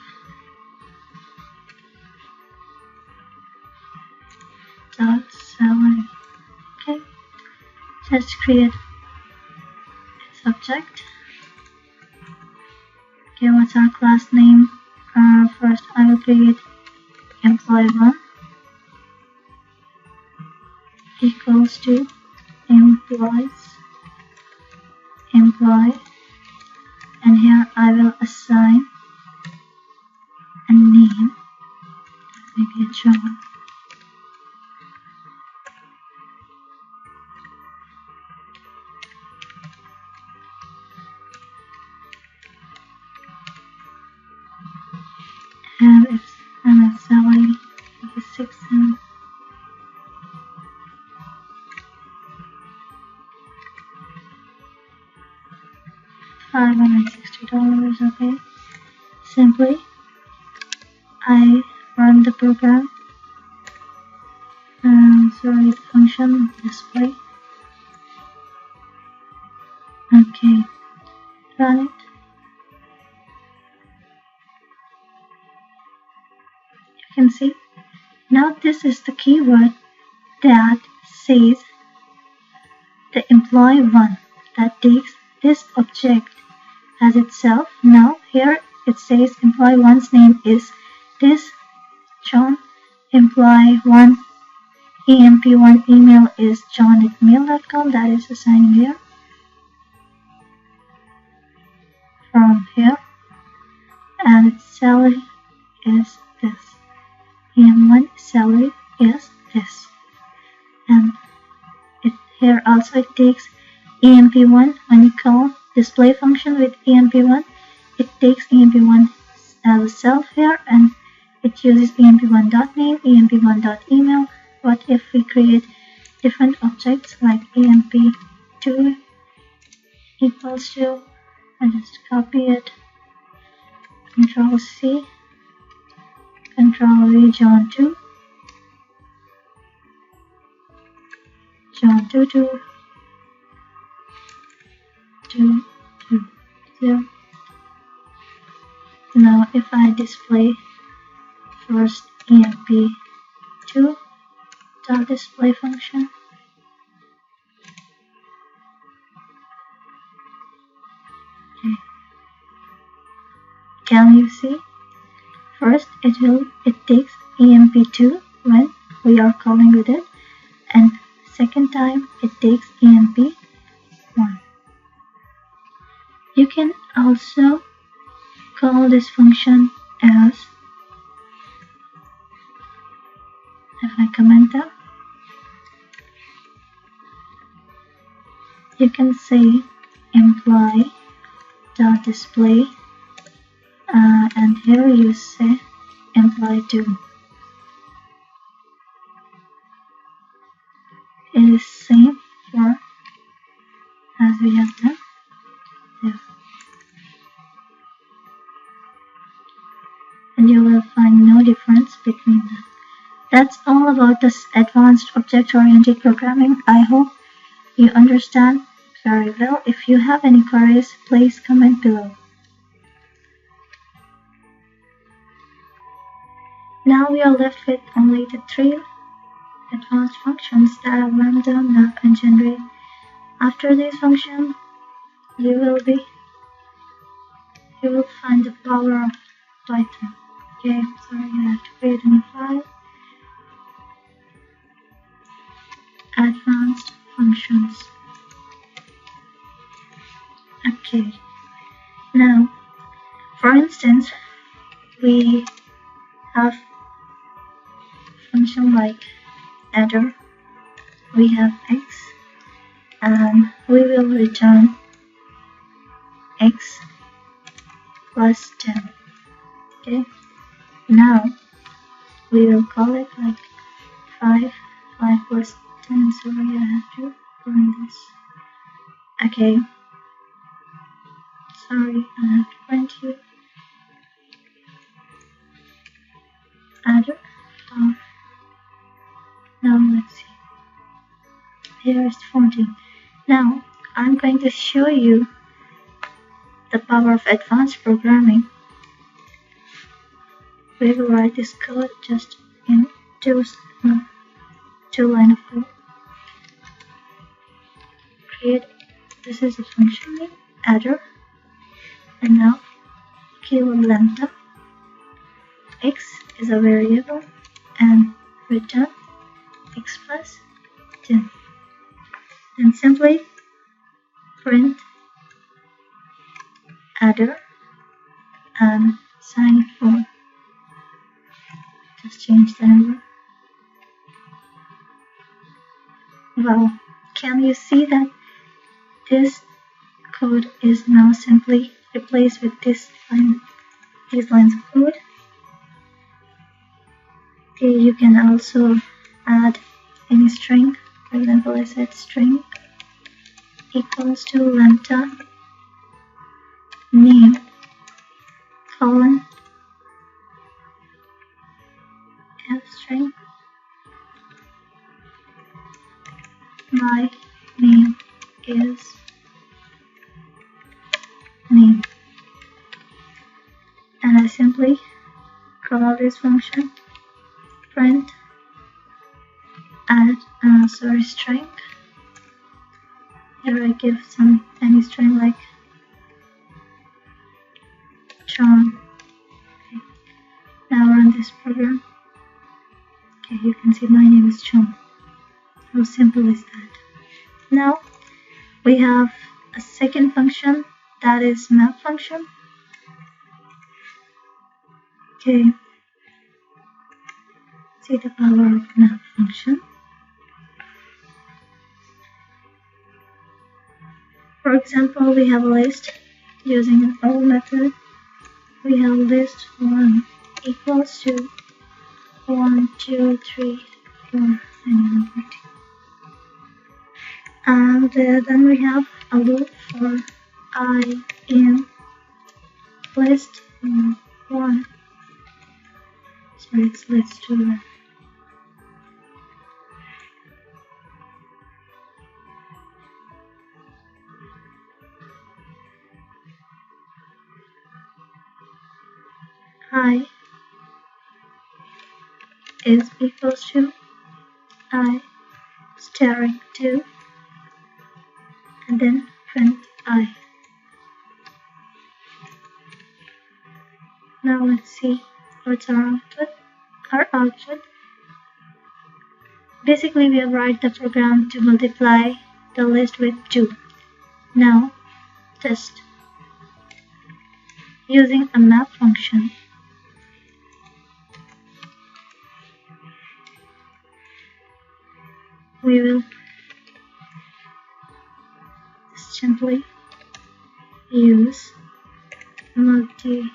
A: dot salary. Okay, let's create a subject. Okay, what's our class name? First I will create employee1 equals to employee, and here I will assign a name. Make it John. And its salary is 600. $560. Okay. Simply, I run the program. The function display. Okay, run it. You can see now this is the keyword that says the employee1 that takes this object as itself. Now here it says employee1's name is this John, employee1 emp1 email is john@mail.com, that is assigned here. From here, and its salary is this. em1 salary is this, and here also it takes emp1. When you call display function with emp1, it takes emp1 as a self here, and it uses emp1.name, emp1.email. What if we create different objects like emp2 equals to, I just copy it, Control C, Control V, John2, John22, 220. Now if I display first emp2 dot display function, okay. Can you see? First it takes emp2 when we are calling with it, and second time it takes emp1. You can also call this function as, if I comment that, you can say employee dot display, and here you say employee2. It is same for as we have done there, and you will find no difference between them. That's all about this advanced object-oriented programming. I hope you understand very well. If you have any queries, please comment below. Now we are left with only the 3 advanced functions that are lambda, map, and generate. After this function, you will find the power of Python. Okay, sorry, I have to create a new file. Advanced functions. Okay, now for instance, we have function like adder. We have x, and we will return x plus 10. Okay, now we will call it like 5 plus 10. Sorry, I have to run this. Okay, sorry, I have to print you adder. Now let's see. Here is 14. Now I'm going to show you the power of advanced programming. We will write this code just in two lines of code. Create. This is a function name adder, and now keyword lambda. X is a variable, and return x plus 10. And simply print adder and sign for. Just change the number. Wow, can you see that this code is now simply replaced with these lines of code? Okay, you can also add any string. For example, I said string equals to lambda name colon f string. My name is name, and I simply call this function print add string. Here I give any string like John. Okay. Now run this program. Okay, you can see my name is John. How simple is that? Now we have a second function, that is map function. Okay, see the power of map function. For example, we have a list using an old method. We have list 1 equals to 1, 2, 3, 4, and 14. And then we have a loop for I in list 1. So it's list 2. I is equals to I staring 2, and then print I. Now let's see what's our output. Our output, basically we have write the program to multiply the list with 2. Now test using a map function. We will simply use multiplier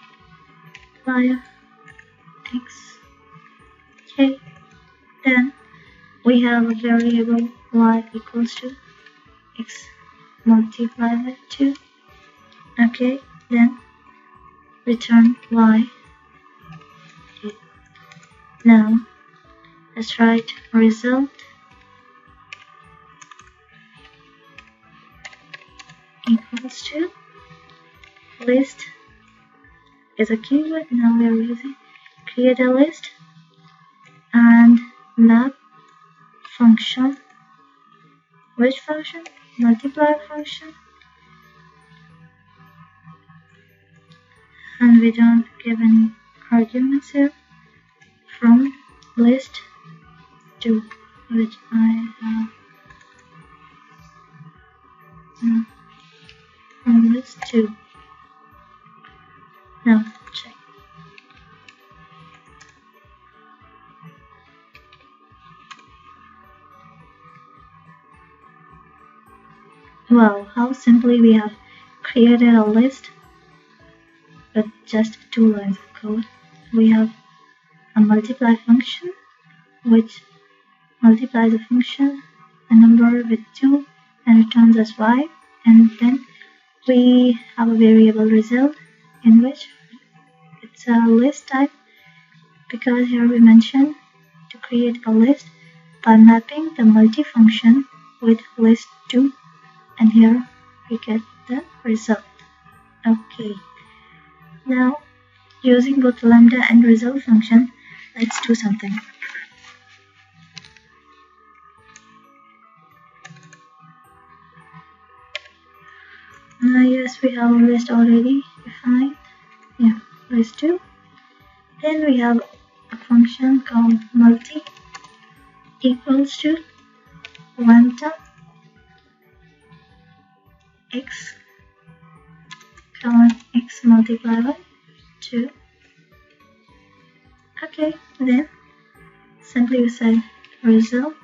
A: x. Okay, then we have a variable y equals to x multiplied by 2. Okay, then return y. Okay. Now let's write result equals to list is a keyword. Now we are using create a list and map function. Which function? Multiplier function. And we don't give any arguments here from list 2, which I have from list 2. Now check. Wow, how simply we have created a list with just 2 lines of code. We have a multiply function which multiplies a function, a number with 2 and returns us y, and then we have a variable result in which it's a list type, because here we mentioned to create a list by mapping the multifunction with list 2, and here we get the result. Okay, now using both lambda and result function, let's do something. Yes, we have a list already defined. Yeah, list 2. Then we have a function called multi equals to lambda x x multiplied by 2. Okay, then simply we say result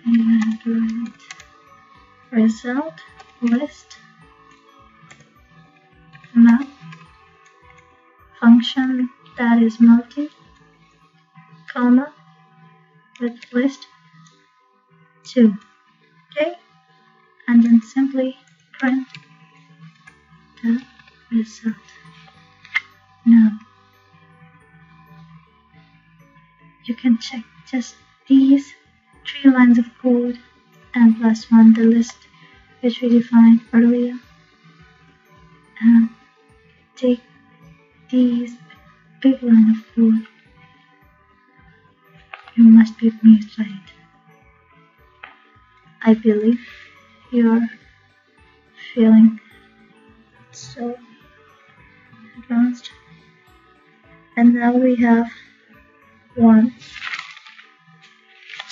A: and result list map function that is multi, comma, with list 2. Okay, and then simply print the result. Now you can check just these 3 lines of code and plus 1 the list which we defined earlier, and take these big line of code. You must be amused by it. I believe you're feeling so advanced. And now we have one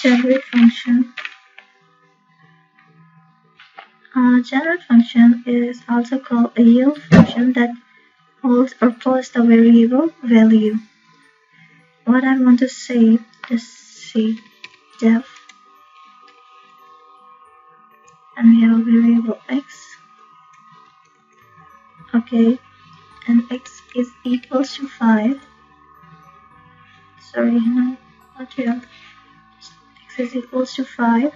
A: generate function. Generate function is also called a yield function that holds or pulls the variable value. What I want to say is see def, and we have a variable x. Okay, and x is equals to 5. Sorry, no, not here. X is equals to 5.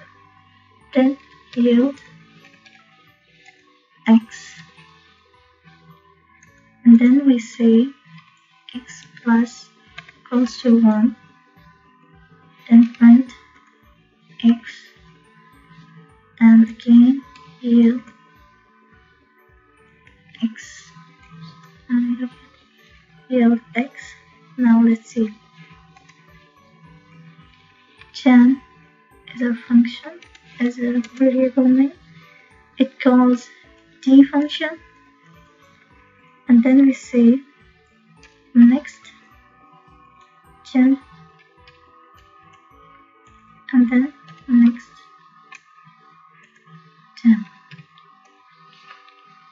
A: Then yield x, and then we say x plus equals to 1, then print x, and again yield x, and we have yield x. Now let's see. Gen is a function, is a variable name. It calls d function, and then we say next gen, and then next gen.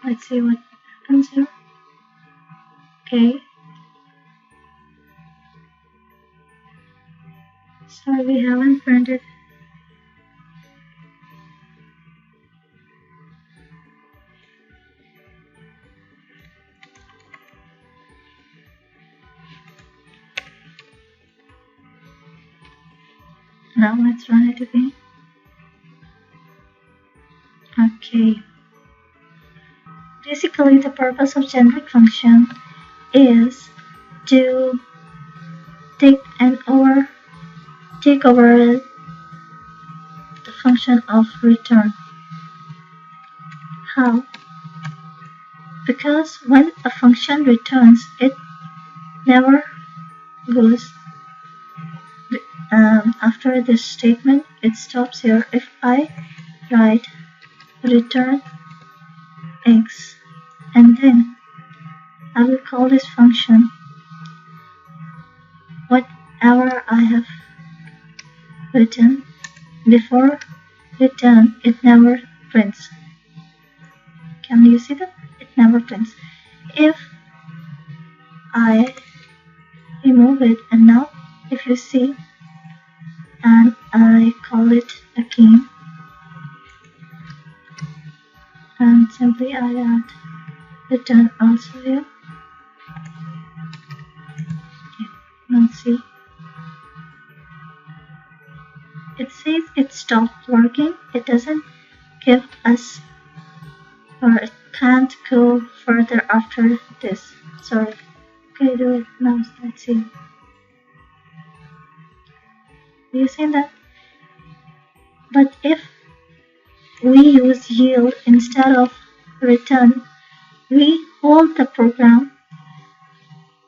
A: Let's see what happens here. Okay, sorry, we haven't printed. Now let's run it again. Okay. Basically, the purpose of generic function is to take over the function of return. How? Because when a function returns, it never goes after this statement, it stops here. If I write return x and then I will call this function whatever I have written. Before return, it never prints. Can you see that? It never prints. If I remove it, and now if you see, and I call it again, and simply I add return also here. Now see, it says it stopped working. It doesn't give us, or it can't go further after this. Sorry. Okay, do it now. Let's see. You see that? But if we use yield instead of return, we hold the program,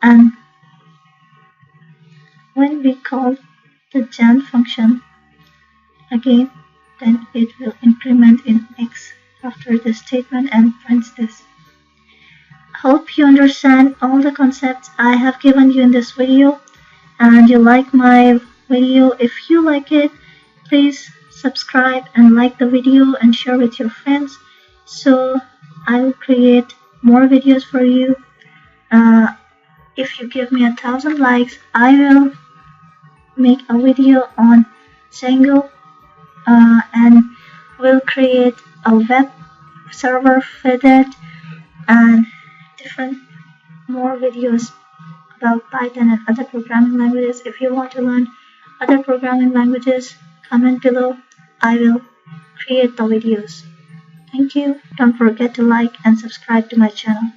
A: and when we call the gen function again, then it will increment in x after this statement and prints this. Hope you understand all the concepts I have given you in this video, and you like my video. If you like it, please subscribe and like the video and share with your friends, so I will create more videos for you. If you give me 1,000 likes, I will make a video on Django, and will create a web server for that, and different more videos about Python and other programming languages. If you want to learn other programming languages, comment below. I will create the videos. Thank you. Don't forget to like and subscribe to my channel.